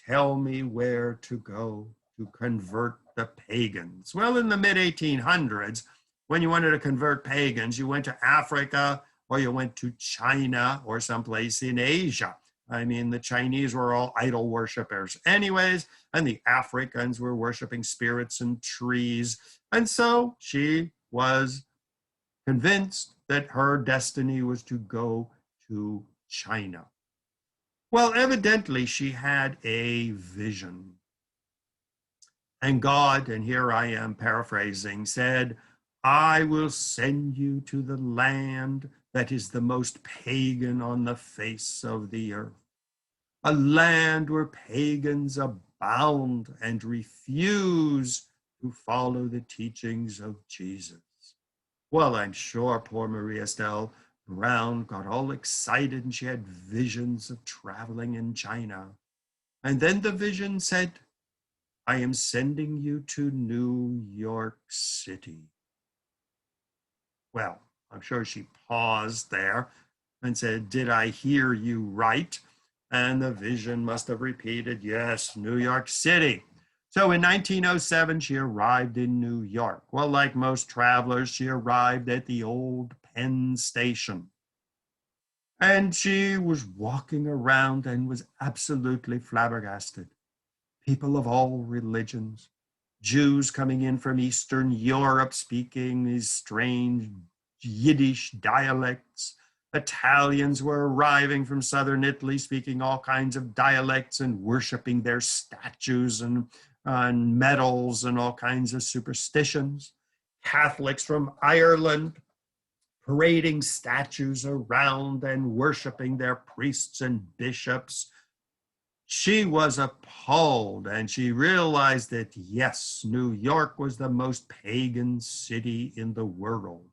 tell me where to go to convert the pagans. Well, in the mid-1800s, when you wanted to convert pagans, you went to Africa or you went to China or someplace in Asia. I mean, the Chinese were all idol worshipers anyways, and the Africans were worshiping spirits and trees. And so she was convinced that her destiny was to go to China. Well, evidently she had a vision. And God, and here I am paraphrasing, said, I will send you to the land that is the most pagan on the face of the earth, a land where pagans abound and refuse to follow the teachings of Jesus. Well, I'm sure poor Marie Estelle Brown got all excited and she had visions of traveling in China. And then the vision said, I am sending you to New York City. Well, I'm sure she paused there and said, did I hear you right? And the vision must have repeated, yes, New York City. So in 1907, she arrived in New York. Well, like most travelers, she arrived at the old Penn Station. And she was walking around and was absolutely flabbergasted. People of all religions, Jews coming in from Eastern Europe speaking these strange Yiddish dialects. Italians were arriving from southern Italy speaking all kinds of dialects and worshiping their statues and medals and all kinds of superstitions. Catholics from Ireland parading statues around and worshiping their priests and bishops. She was appalled and she realized that, yes, New York was the most pagan city in the world.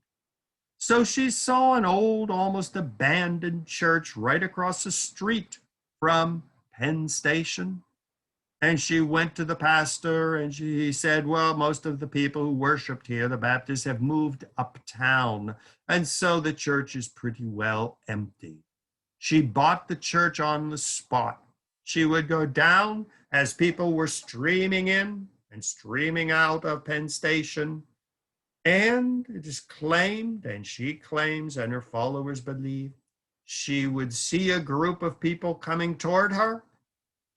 So she saw an old, almost abandoned church right across the street from Penn Station. And she went to the pastor and he said, well, most of the people who worshiped here, the Baptists, have moved uptown. And so the church is pretty well empty. She bought the church on the spot. She would go down as people were streaming in and streaming out of Penn Station. And it is claimed, and she claims, and her followers believe, she would see a group of people coming toward her.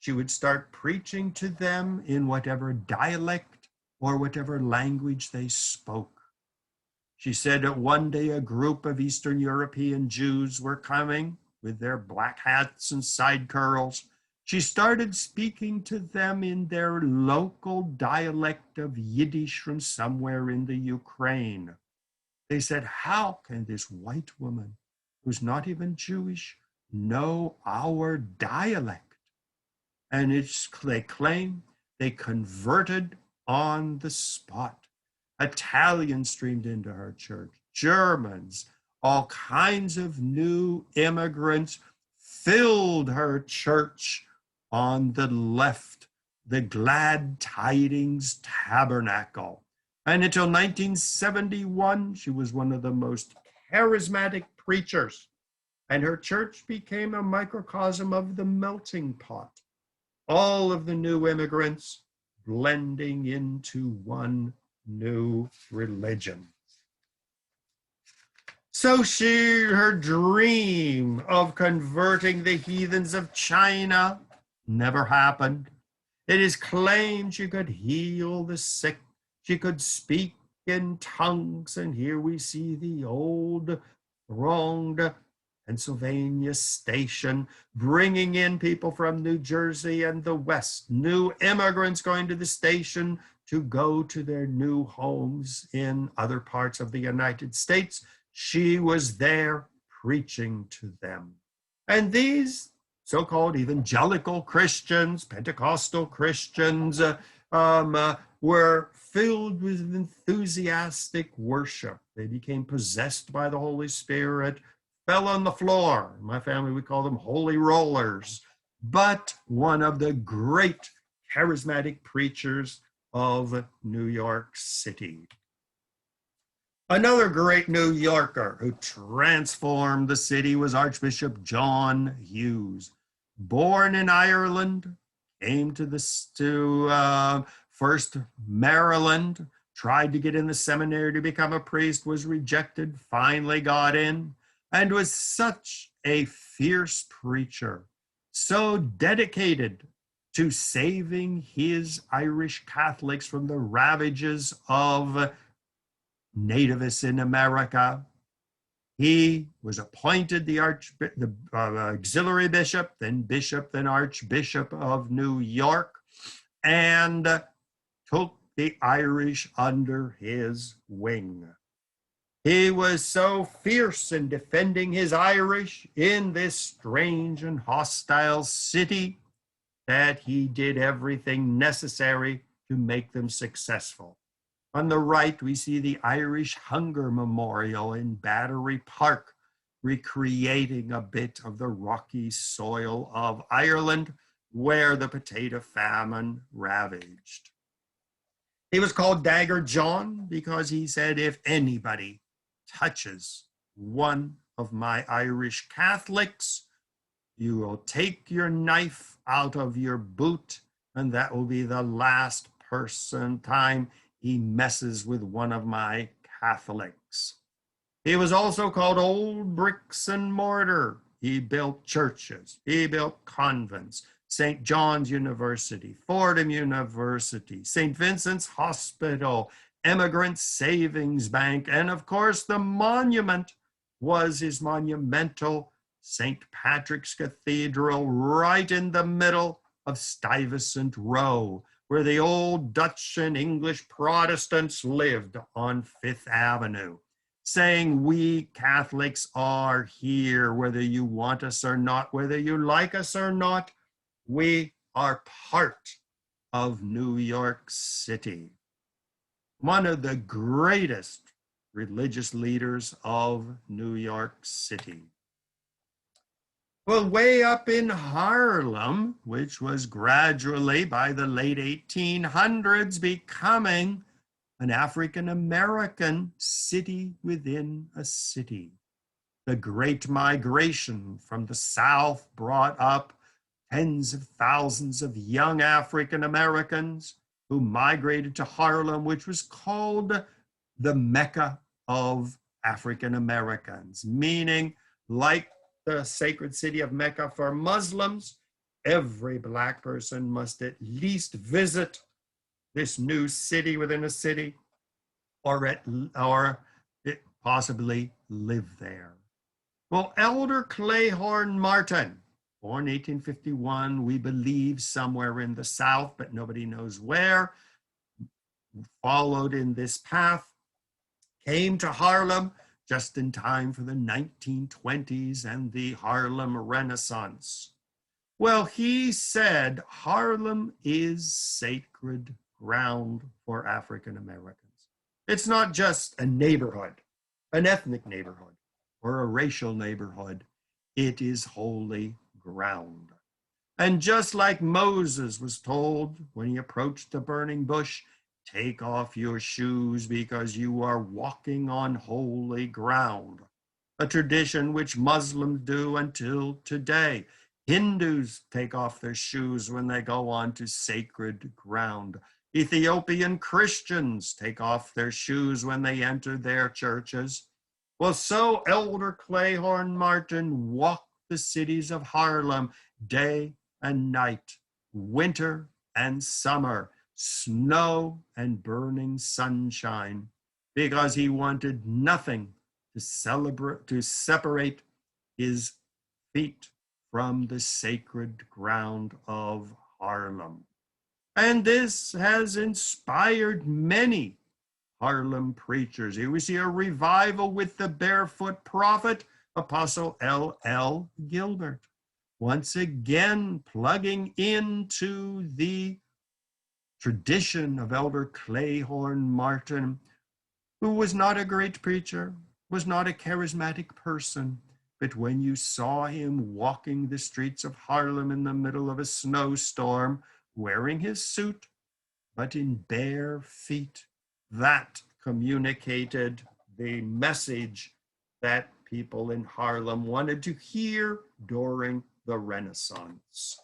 She would start preaching to them in whatever dialect or whatever language they spoke. She said that one day a group of Eastern European Jews were coming with their black hats and side curls. She started speaking to them in their local dialect of Yiddish from somewhere in the Ukraine. They said, how can this white woman, who's not even Jewish, know our dialect. And they claim they converted on the spot. Italians streamed into her church, Germans, all kinds of new immigrants filled her church on the left, the Glad Tidings Tabernacle. And until 1971, she was one of the most charismatic preachers. And her church became a microcosm of the melting pot. All of the new immigrants blending into one new religion. So her dream of converting the heathens of China never happened. It is claimed she could heal the sick. She could speak in tongues. And here we see the old thronged Pennsylvania station, bringing in people from New Jersey and the West, new immigrants going to the station to go to their new homes in other parts of the United States. She was there preaching to them. And these so-called evangelical Christians, Pentecostal Christians, were filled with enthusiastic worship. They became possessed by the Holy Spirit, fell on the floor. In my family, we call them holy rollers. But one of the great charismatic preachers of New York City. Another great New Yorker who transformed the city was Archbishop John Hughes. Born in Ireland, came to first Maryland, tried to get in the seminary to become a priest, was rejected, finally got in, and was such a fierce preacher, so dedicated to saving his Irish Catholics from the ravages of nativists in America. He was appointed the auxiliary bishop, then Archbishop of New York, and took the Irish under his wing. He was so fierce in defending his Irish in this strange and hostile city that he did everything necessary to make them successful. On the right, we see the Irish Hunger Memorial in Battery Park, recreating a bit of the rocky soil of Ireland where the potato famine ravaged. He was called Dagger John because he said, if anybody touches one of my Irish Catholics, you will take your knife out of your boot, and that will be the last time he messes with one of my Catholics. He was also called Old Bricks and Mortar. He built churches, he built convents, St. John's University, Fordham University, St. Vincent's Hospital, Immigrant Savings Bank, and of course the monument was his monumental St. Patrick's Cathedral right in the middle of Stuyvesant Row, where the old Dutch and English Protestants lived on Fifth Avenue, saying, we Catholics are here, whether you want us or not, whether you like us or not, we are part of New York City. One of the greatest religious leaders of New York City. Well, way up in Harlem, which was gradually by the late 1800s becoming an African-American city within a city. The Great Migration from the South brought up tens of thousands of young African-Americans who migrated to Harlem, which was called the Mecca of African-Americans, meaning like the sacred city of Mecca for Muslims, every Black person must at least visit this new city within a city, or possibly live there. Well, Elder Clayhorn Martin, born 1851, we believe somewhere in the South, but nobody knows where, followed in this path, came to Harlem just in time for the 1920s and the Harlem Renaissance. Well, he said Harlem is sacred ground for African Americans. It's not just a neighborhood, an ethnic neighborhood, or a racial neighborhood. It is holy ground. And just like Moses was told when he approached the burning bush, take off your shoes because you are walking on holy ground, a tradition which Muslims do until today. Hindus take off their shoes when they go onto sacred ground. Ethiopian Christians take off their shoes when they enter their churches. Well, so Elder Clayhorn Martin walked the cities of Harlem day and night, winter and summer, snow and burning sunshine, because he wanted nothing to separate his feet from the sacred ground of Harlem. And this has inspired many Harlem preachers. Here we see a revival with the barefoot prophet, Apostle L.L. Gilbert, once again plugging into the tradition of Elder Clayhorn Martin, who was not a great preacher, was not a charismatic person, but when you saw him walking the streets of Harlem in the middle of a snowstorm, wearing his suit, but in bare feet, that communicated the message that people in Harlem wanted to hear during the Renaissance.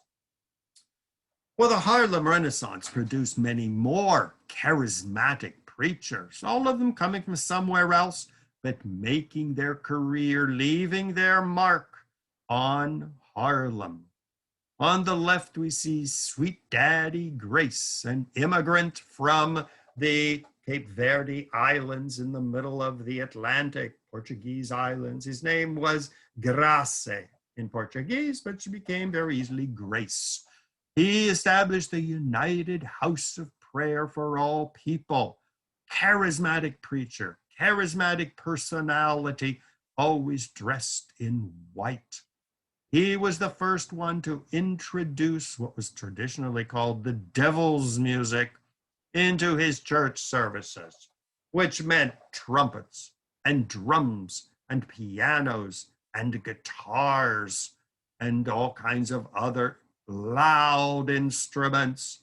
Well, the Harlem Renaissance produced many more charismatic preachers, all of them coming from somewhere else, but making their career, leaving their mark on Harlem. On the left, we see Sweet Daddy Grace, an immigrant from the Cape Verde Islands in the middle of the Atlantic, Portuguese islands. His name was Grace in Portuguese, but she became very easily Grace. He established the United House of Prayer for All People. Charismatic preacher, charismatic personality, always dressed in white. He was the first one to introduce what was traditionally called the devil's music into his church services, which meant trumpets and drums and pianos and guitars and all kinds of other loud instruments.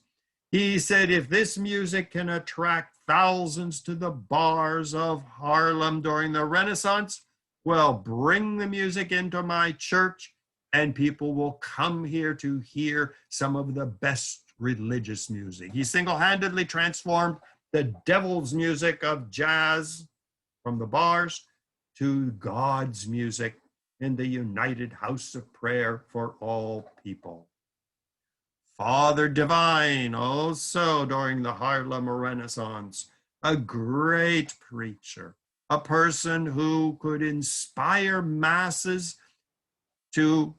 He said, if this music can attract thousands to the bars of Harlem during the Renaissance, well, bring the music into my church and people will come here to hear some of the best religious music. He single-handedly transformed the devil's music of jazz from the bars to God's music in the United House of Prayer for All People. Father Divine, also during the Harlem Renaissance, a great preacher, a person who could inspire masses to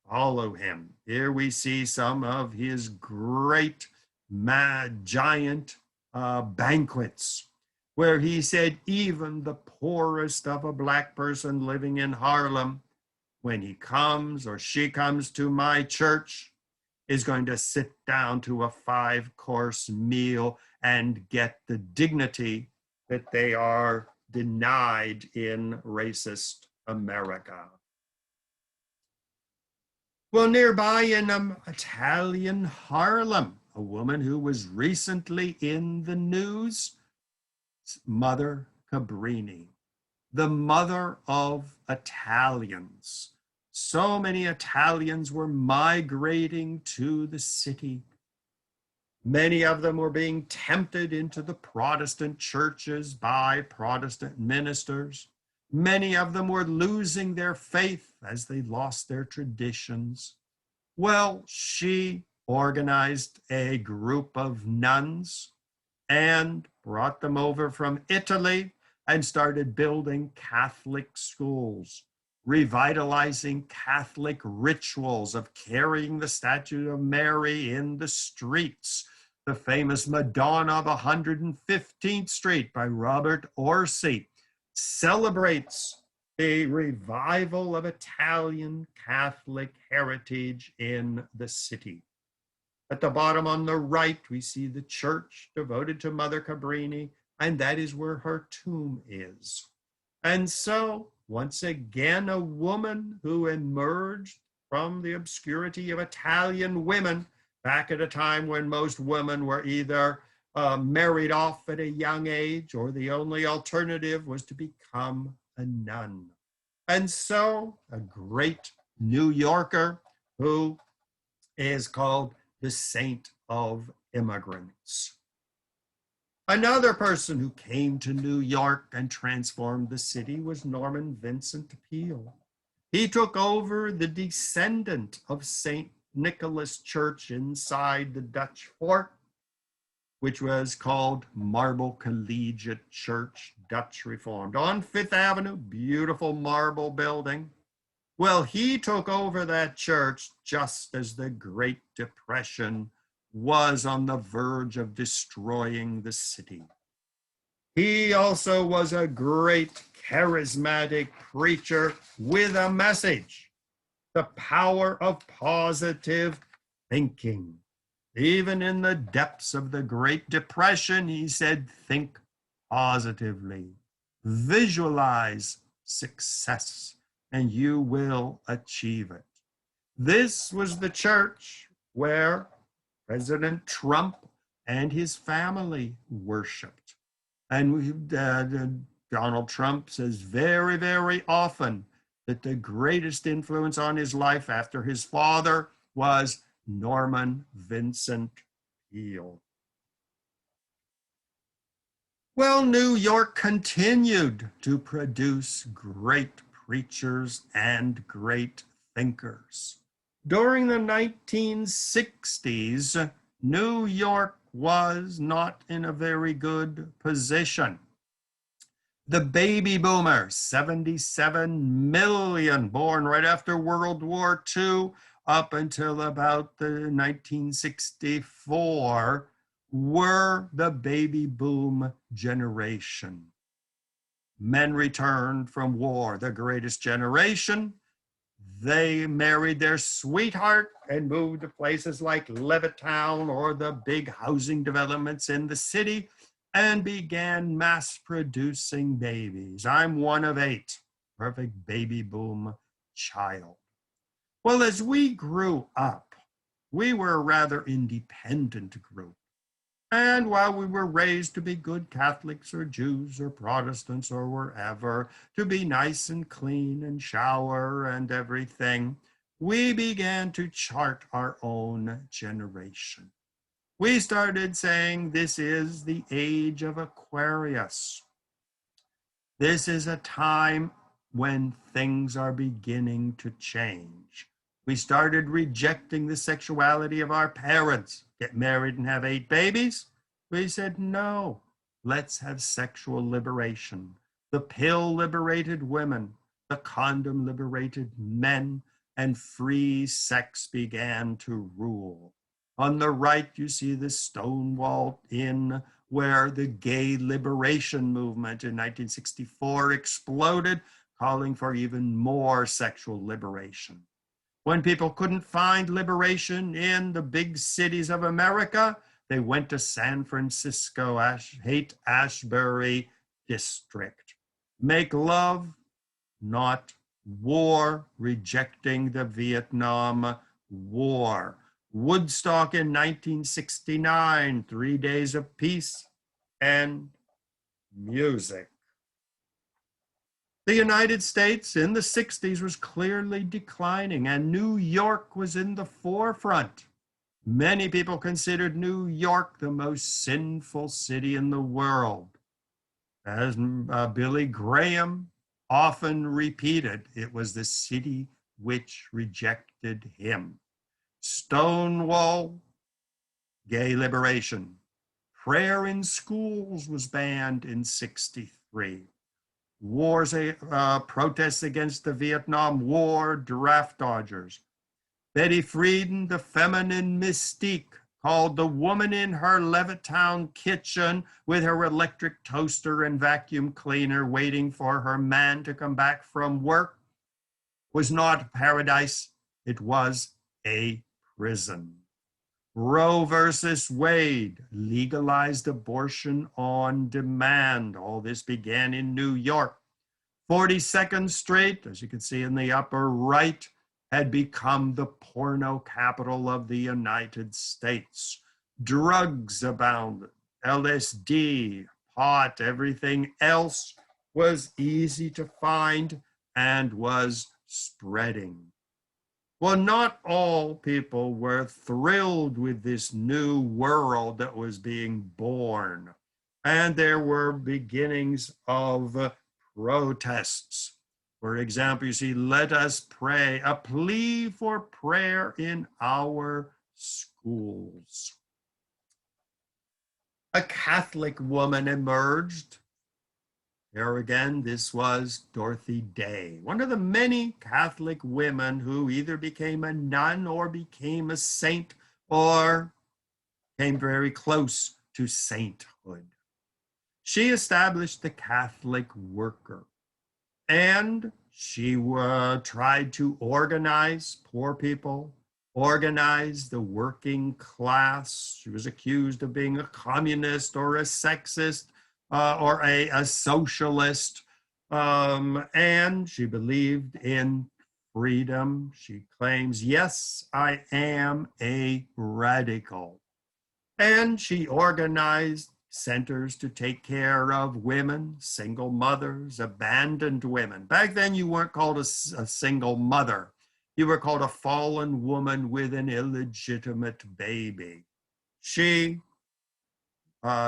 follow him. Here we see some of his great giant banquets, where he said even the poorest of a Black person living in Harlem, when he comes or she comes to my church, is going to sit down to a 5-course meal and get the dignity that they are denied in racist America. Well, nearby in Italian Harlem, a woman who was recently in the news, Mother Cabrini, the mother of Italians. So many Italians were migrating to the city. Many of them were being tempted into the Protestant churches by Protestant ministers. Many of them were losing their faith as they lost their traditions. Well, she organized a group of nuns and brought them over from Italy and started building Catholic schools, revitalizing Catholic rituals of carrying the statue of Mary in the streets. The famous Madonna of 115th Street by Robert Orsi, celebrates a revival of Italian Catholic heritage in the city. At the bottom on the right, we see the church devoted to Mother Cabrini, and that is where her tomb is. And so, once again, a woman who emerged from the obscurity of Italian women back at a time when most women were either married off at a young age, or the only alternative was to become a nun. And so a great New Yorker who is called the Saint of Immigrants. Another person who came to New York and transformed the city was Norman Vincent Peale. He took over the descendant of St. Nicholas Church inside the Dutch fort, which was called Marble Collegiate Church, Dutch Reformed, on Fifth Avenue, beautiful marble building. Well, he took over that church just as the Great Depression was on the verge of destroying the city. He also was a great charismatic preacher with a message, the power of positive thinking. Even in the depths of the Great Depression, he said, think positively, visualize success, and you will achieve it. This was the church where President Trump and his family worshiped. And Donald Trump says very, very often that the greatest influence on his life after his father was Norman Vincent Peale. Well, New York continued to produce great preachers and great thinkers. During the 1960s, New York was not in a very good position. The baby boomers, 77 million born right after World War II, up until about the 1964, were the baby boom generation. Men returned from war, the greatest generation. They married their sweetheart and moved to places like Levittown or the big housing developments in the city and began mass producing babies. I'm one of 8, perfect baby boom child. Well, as we grew up, we were a rather independent group. And while we were raised to be good Catholics or Jews or Protestants or wherever, to be nice and clean and shower and everything, we began to chart our own generation. We started saying this is the age of Aquarius. This is a time when things are beginning to change. We started rejecting the sexuality of our parents. Get married and have 8 babies? We said, no, let's have sexual liberation. The pill liberated women, the condom liberated men, and free sex began to rule. On the right, you see the Stonewall Inn, where the gay liberation movement in 1964 exploded, calling for even more sexual liberation. When people couldn't find liberation in the big cities of America, they went to San Francisco, Haight-Ashbury district. Make love, not war, rejecting the Vietnam War. Woodstock in 1969, 3 days of peace and music. The United States in the 60s was clearly declining, and New York was in the forefront. Many people considered New York the most sinful city in the world. As Billy Graham often repeated, it was the city which rejected him. Stonewall, gay liberation. Prayer in schools was banned in 63. Wars, protests against the Vietnam War, draft dodgers. Betty Friedan, the feminine mystique, called The Woman in Her Levittown Kitchen with her electric toaster and vacuum cleaner waiting for her man to come back from work was not paradise, it was a prison. Roe versus Wade legalized abortion on demand. All this began in New York. 42nd Street, as you can see in the upper right, had become the porno capital of the United States. Drugs abounded, LSD, pot, everything else was easy to find and was spreading. Well, not all people were thrilled with this new world that was being born, and there were beginnings of protests. For example, you see, let us pray, a plea for prayer in our schools. A Catholic woman emerged. Here again, this was Dorothy Day, one of the many Catholic women who either became a nun or became a saint or came very close to sainthood. She established the Catholic Worker, and she tried to organize poor people, organize the working class. She was accused of being a communist or a sexist, or a socialist, and she believed in freedom. She claims, yes, I am a radical. And she organized centers to take care of women, single mothers, abandoned women. Back then, you weren't called a single mother. You were called a fallen woman with an illegitimate baby. She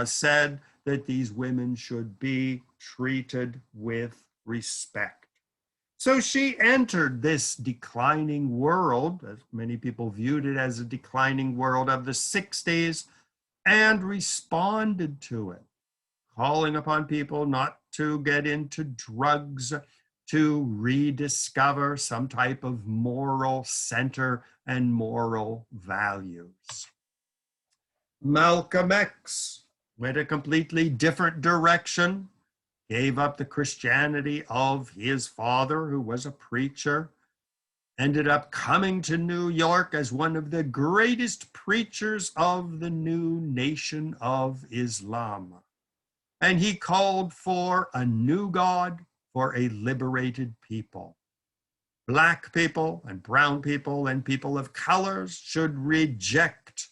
said that these women should be treated with respect. So she entered this declining world, as many people viewed it as a declining world of the 60s, and responded to it, calling upon people not to get into drugs, to rediscover some type of moral center and moral values. Malcolm X went a completely different direction, gave up the Christianity of his father, who was a preacher, ended up coming to New York as one of the greatest preachers of the new nation of Islam. And he called for a new God for a liberated people. Black people and brown people and people of colors should reject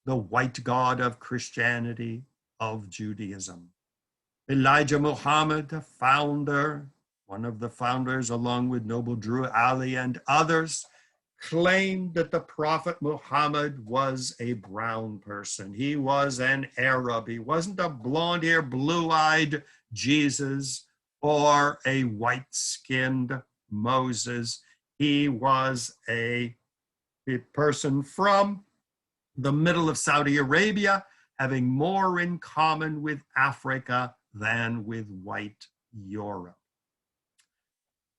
the white God of Christianity, of Judaism. Elijah Muhammad, the founder, one of the founders, along with Noble Drew Ali and others, claimed that the Prophet Muhammad was a brown person. He was an Arab. He wasn't a blonde-haired, blue-eyed Jesus or a white-skinned Moses. He was a person from the middle of Saudi Arabia, having more in common with Africa than with white Europe.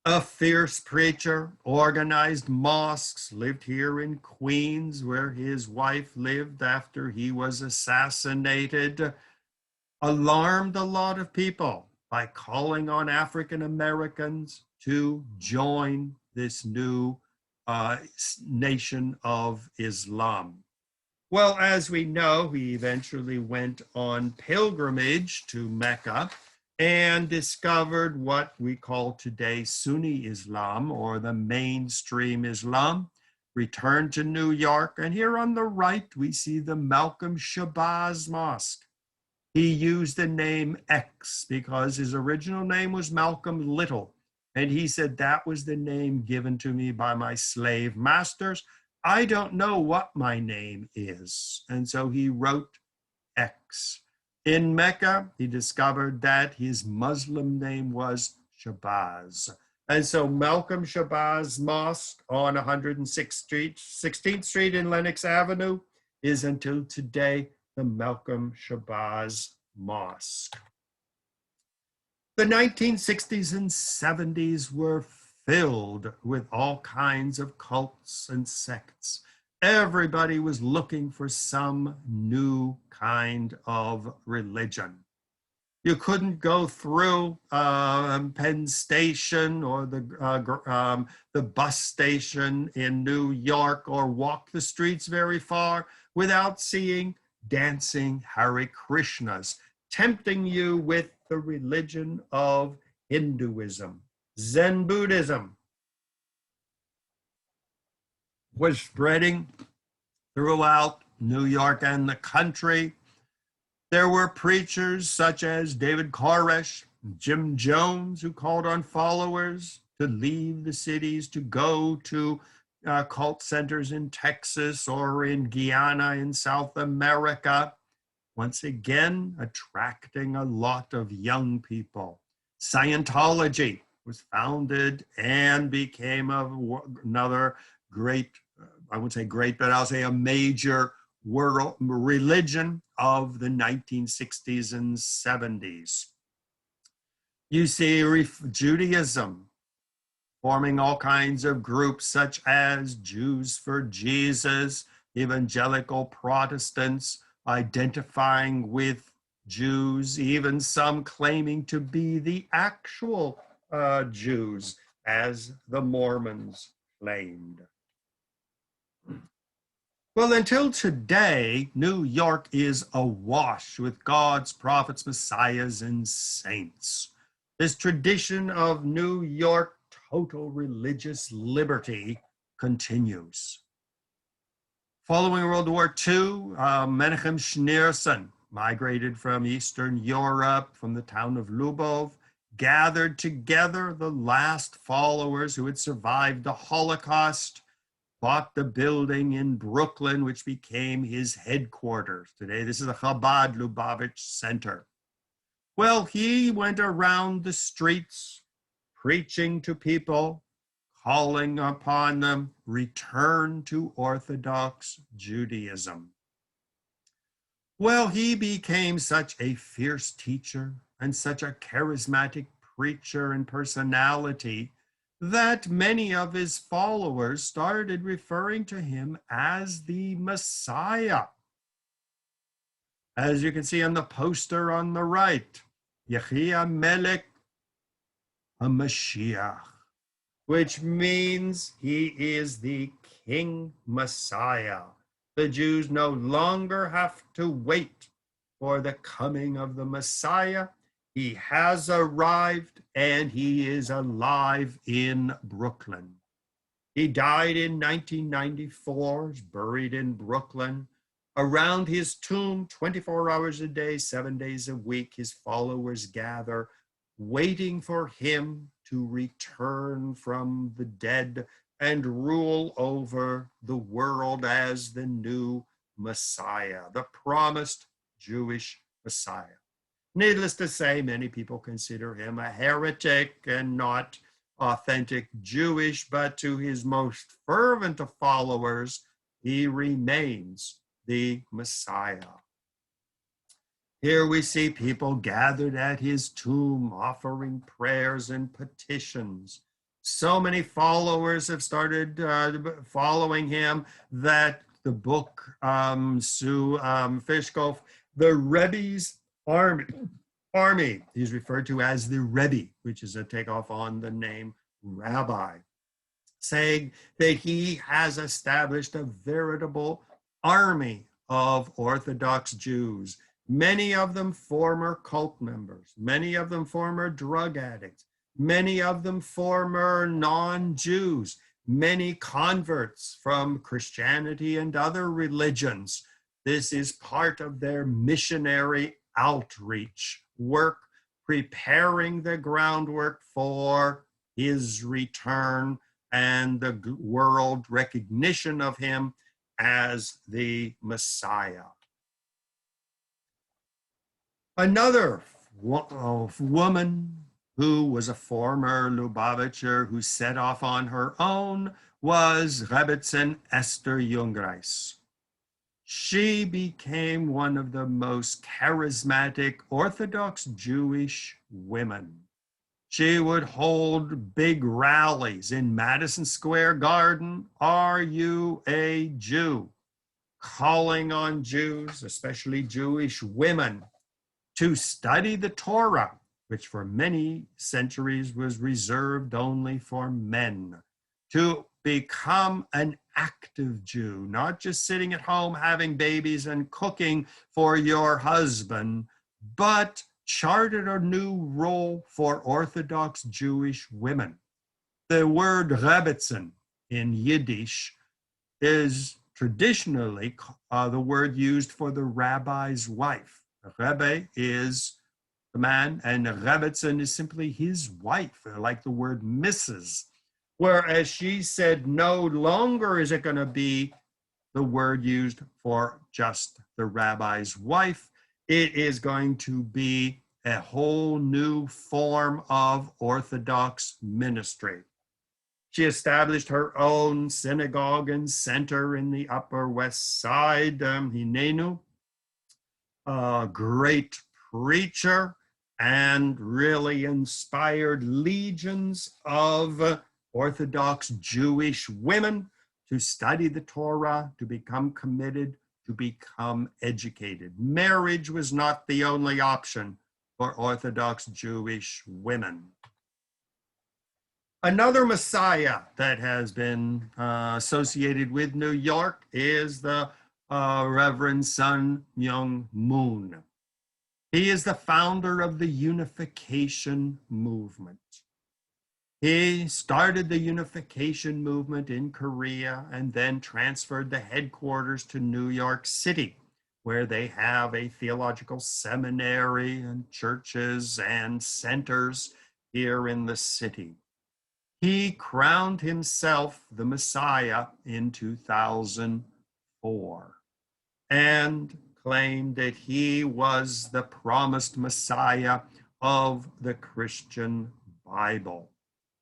A fierce preacher, organized mosques, lived here in Queens, where his wife lived after he was assassinated, alarmed a lot of people by calling on African Americans to join this new nation of Islam. Well, as we know, he eventually went on pilgrimage to Mecca and discovered what we call today Sunni Islam, or the mainstream Islam, returned to New York. And here on the right, we see the Malcolm Shabazz Mosque. He used the name X because his original name was Malcolm Little. And he said, that was the name given to me by my slave masters. I don't know what my name is. And so he wrote X. In Mecca, he discovered that his Muslim name was Shabazz. And so Malcolm Shabazz Mosque on 16th Street in Lenox Avenue is until today the Malcolm Shabazz Mosque. The 1960s and 70s were filled with all kinds of cults and sects. Everybody was looking for some new kind of religion. You couldn't go through Penn Station or the bus station in New York or walk the streets very far without seeing dancing Hare Krishnas, tempting you with the religion of Hinduism. Zen Buddhism was spreading throughout New York and the country. There were preachers such as David Koresh, Jim Jones, who called on followers to leave the cities, to go to cult centers in Texas or in Guyana in South America, once again attracting a lot of young people. Scientology was founded and became another great, I wouldn't say great, but I'll say a major world religion of the 1960s and 70s. You see Judaism forming all kinds of groups such as Jews for Jesus, evangelical Protestants identifying with Jews, even some claiming to be the actual Jews, as the Mormons claimed. Well, until today, New York is awash with gods, prophets, messiahs, and saints. This tradition of New York total religious liberty continues. Following World War II, Menachem Schneerson migrated from Eastern Europe, from the town of Lubov, gathered together the last followers who had survived the Holocaust, bought the building in Brooklyn, which became his headquarters. Today, this is the Chabad Lubavitch Center. Well, he went around the streets preaching to people, calling upon them, return to Orthodox Judaism. Well, he became such a fierce teacher and such a charismatic preacher and personality that many of his followers started referring to him as the Messiah. As you can see on the poster on the right, Yechia Melech HaMashiach, which means he is the King Messiah. The Jews no longer have to wait for the coming of the Messiah. He has arrived and he is alive in Brooklyn. He died in 1994, is buried in Brooklyn. Around his tomb, 24 hours a day, 7 days a week, his followers gather, waiting for him to return from the dead and rule over the world as the new Messiah, the promised Jewish Messiah. Needless to say, many people consider him a heretic and not authentic Jewish, but to his most fervent of followers, he remains the Messiah. Here we see people gathered at his tomb offering prayers and petitions. So many followers have started following him that the book, Sue Fishkoff, the Rebbe's Army, he's referred to as the Rebbe, which is a takeoff on the name Rabbi, saying that he has established a veritable army of Orthodox Jews, many of them former cult members, many of them former drug addicts, many of them former non-Jews, many converts from Christianity and other religions. This is part of their missionary outreach work, preparing the groundwork for his return and the world recognition of him as the Messiah. Another woman who was a former Lubavitcher who set off on her own was Rebbetzin Esther Jungreis. She became one of the most charismatic Orthodox Jewish women. She would hold big rallies in Madison Square Garden. Are you a Jew? Calling on Jews, especially Jewish women, to study the Torah, which for many centuries was reserved only for men, to become an active Jew, not just sitting at home having babies and cooking for your husband, but charted a new role for Orthodox Jewish women. The word Rebbetzin in Yiddish is traditionally the word used for the rabbi's wife. A Rebbe is the man, and a Rebbetzin is simply his wife, like the word Mrs. Whereas she said no longer is it going to be the word used for just the rabbi's wife. It is going to be a whole new form of Orthodox ministry. She established her own synagogue and center in the Upper West Side, Hinenu, a great preacher, and really inspired legions of Orthodox Jewish women to study the Torah, to become committed, to become educated. Marriage was not the only option for Orthodox Jewish women. Another Messiah that has been associated with New York is the Reverend Sun Myung Moon. He is the founder of the Unification Movement. He started the Unification Movement in Korea and then transferred the headquarters to New York City, where they have a theological seminary and churches and centers here in the city. He crowned himself the Messiah in 2004 and claimed that he was the promised Messiah of the Christian Bible.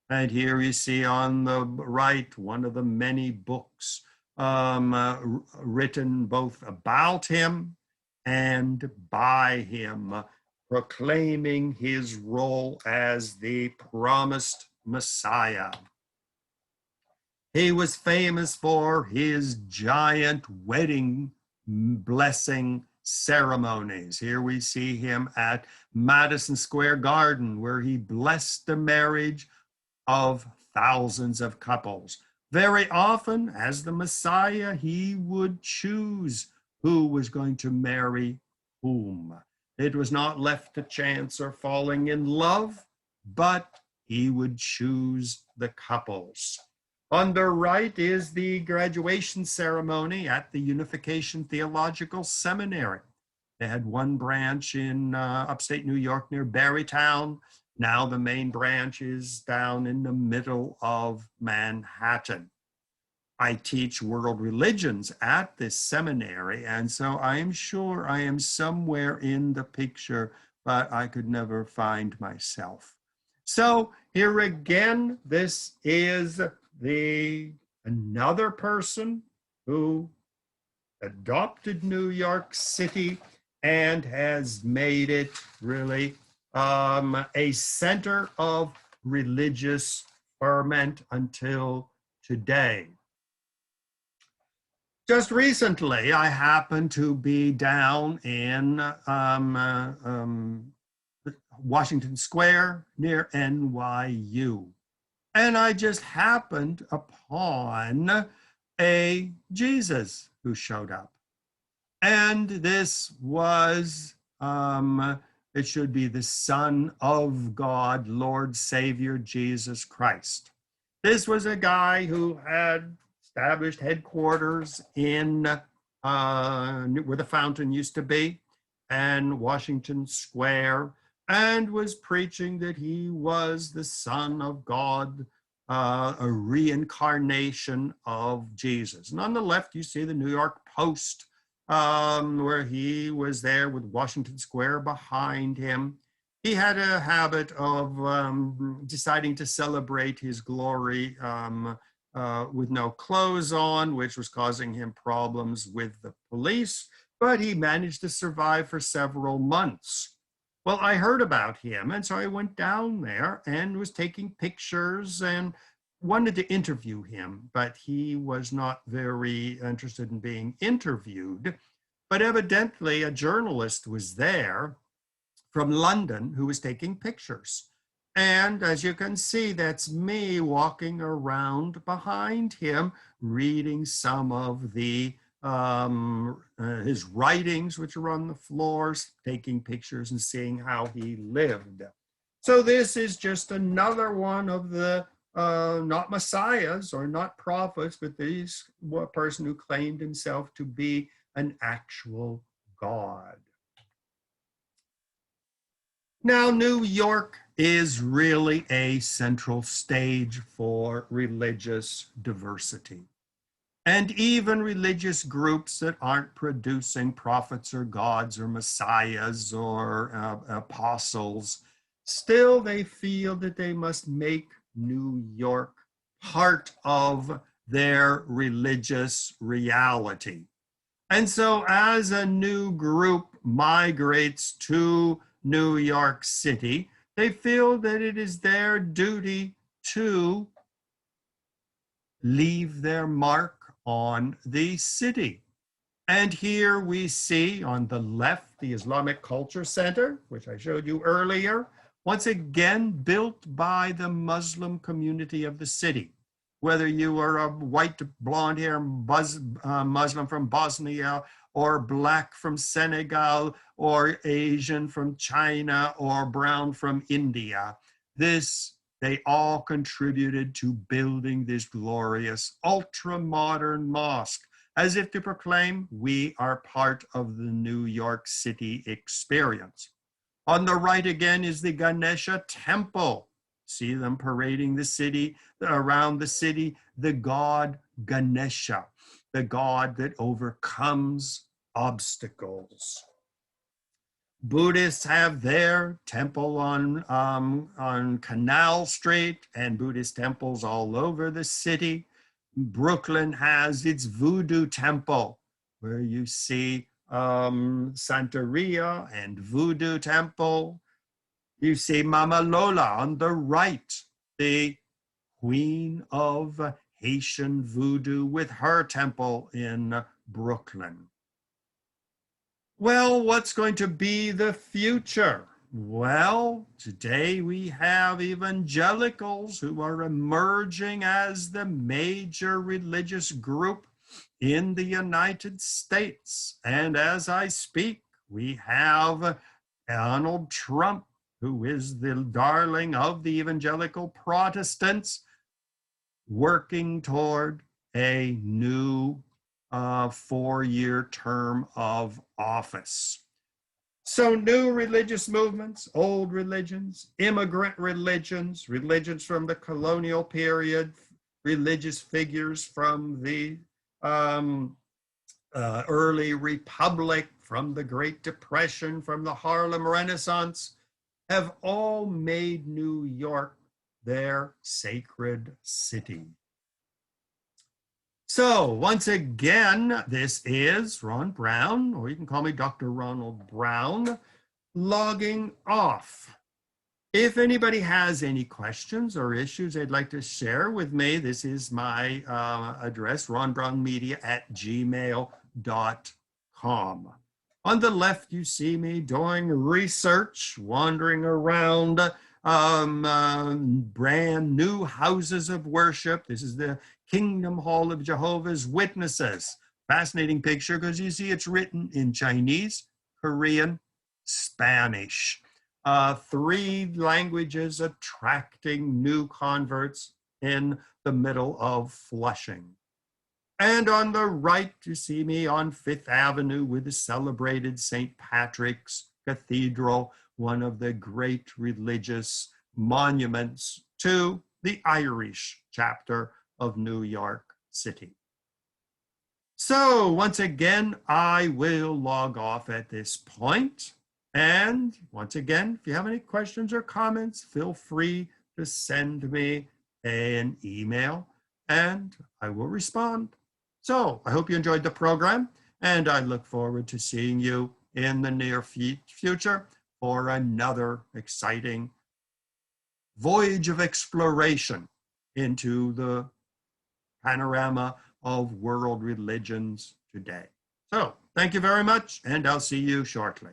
And here you see on the right one of the many books written both about him and by him, proclaiming his role as the promised Messiah. He was famous for his giant wedding blessing ceremonies. Here we see him at Madison Square Garden, where he blessed the marriage of thousands of couples. Very often, as the Messiah, he would choose who was going to marry whom. It was not left to chance or falling in love, but he would choose the couples. On the right is the graduation ceremony at the Unification Theological Seminary. They had one branch in upstate New York near Barrytown. Now the main branch is down in the middle of Manhattan. I teach world religions at this seminary, and so I am sure I am somewhere in the picture, but I could never find myself. So here again, this is another person who adopted New York City and has made it really a center of religious ferment until today. Just recently, I happened to be down in Washington Square near NYU. And I just happened upon a Jesus who showed up. And this was, it should be the Son of God, Lord Savior Jesus Christ. This was a guy who had established headquarters in where the fountain used to be, and Washington Square, and was preaching that he was the Son of God, a reincarnation of Jesus. And on the left, you see the New York Post, where he was there with Washington Square behind him. He had a habit of deciding to celebrate his glory with no clothes on, which was causing him problems with the police, but he managed to survive for several months. Well, I heard about him, and so I went down there and was taking pictures and wanted to interview him, but he was not very interested in being interviewed. But evidently, a journalist was there from London who was taking pictures. And as you can see, that's me walking around behind him, reading some of the his writings, which are on the floors, taking pictures and seeing how he lived. So this is just another one of the not messiahs or not prophets, but this person who claimed himself to be an actual God. Now, New York is really a central stage for religious diversity. And even religious groups that aren't producing prophets or gods or messiahs or apostles, still they feel that they must make New York part of their religious reality. And so as a new group migrates to New York City, they feel that it is their duty to leave their mark on the city. And here we see on the left the Islamic Culture Center, which I showed you earlier, once again built by the Muslim community of the city. Whether you are a white, blonde-haired Muslim from Bosnia, or black from Senegal, or Asian from China, or brown from India, they all contributed to building this glorious, ultra-modern mosque, as if to proclaim, we are part of the New York City experience. On the right again is the Ganesha Temple. See them parading the city, around the city, the god Ganesha, the god that overcomes obstacles. Buddhists have their temple on Canal Street and Buddhist temples all over the city. Brooklyn has its Voodoo temple, where you see Santeria and Voodoo temple. You see Mama Lola on the right, the queen of Haitian Voodoo with her temple in Brooklyn. Well, what's going to be the future? Well, today we have evangelicals who are emerging as the major religious group in the United States. And as I speak, we have Donald Trump, who is the darling of the evangelical Protestants, working toward a new 4-year term of office. So new religious movements, old religions, immigrant religions, religions from the colonial period, religious figures from the early Republic, from the Great Depression, from the Harlem Renaissance, have all made New York their sacred city. So once again, this is Ron Brown, or you can call me Dr. Ronald Brown, logging off. If anybody has any questions or issues they'd like to share with me, this is my address, ronbrownmedia@gmail.com. On the left, you see me doing research, wandering around brand new houses of worship. This is the Kingdom Hall of Jehovah's Witnesses. Fascinating picture because you see it's written in Chinese, Korean, Spanish. 3 languages attracting new converts in the middle of Flushing. And on the right, you see me on 5th Avenue with the celebrated St. Patrick's Cathedral, one of the great religious monuments to the Irish chapter of New York City. So once again, I will log off at this point. And once again, if you have any questions or comments, feel free to send me an email and I will respond. So I hope you enjoyed the program and I look forward to seeing you in the near future for another exciting voyage of exploration into the panorama of world religions today. So thank you very much, and I'll see you shortly.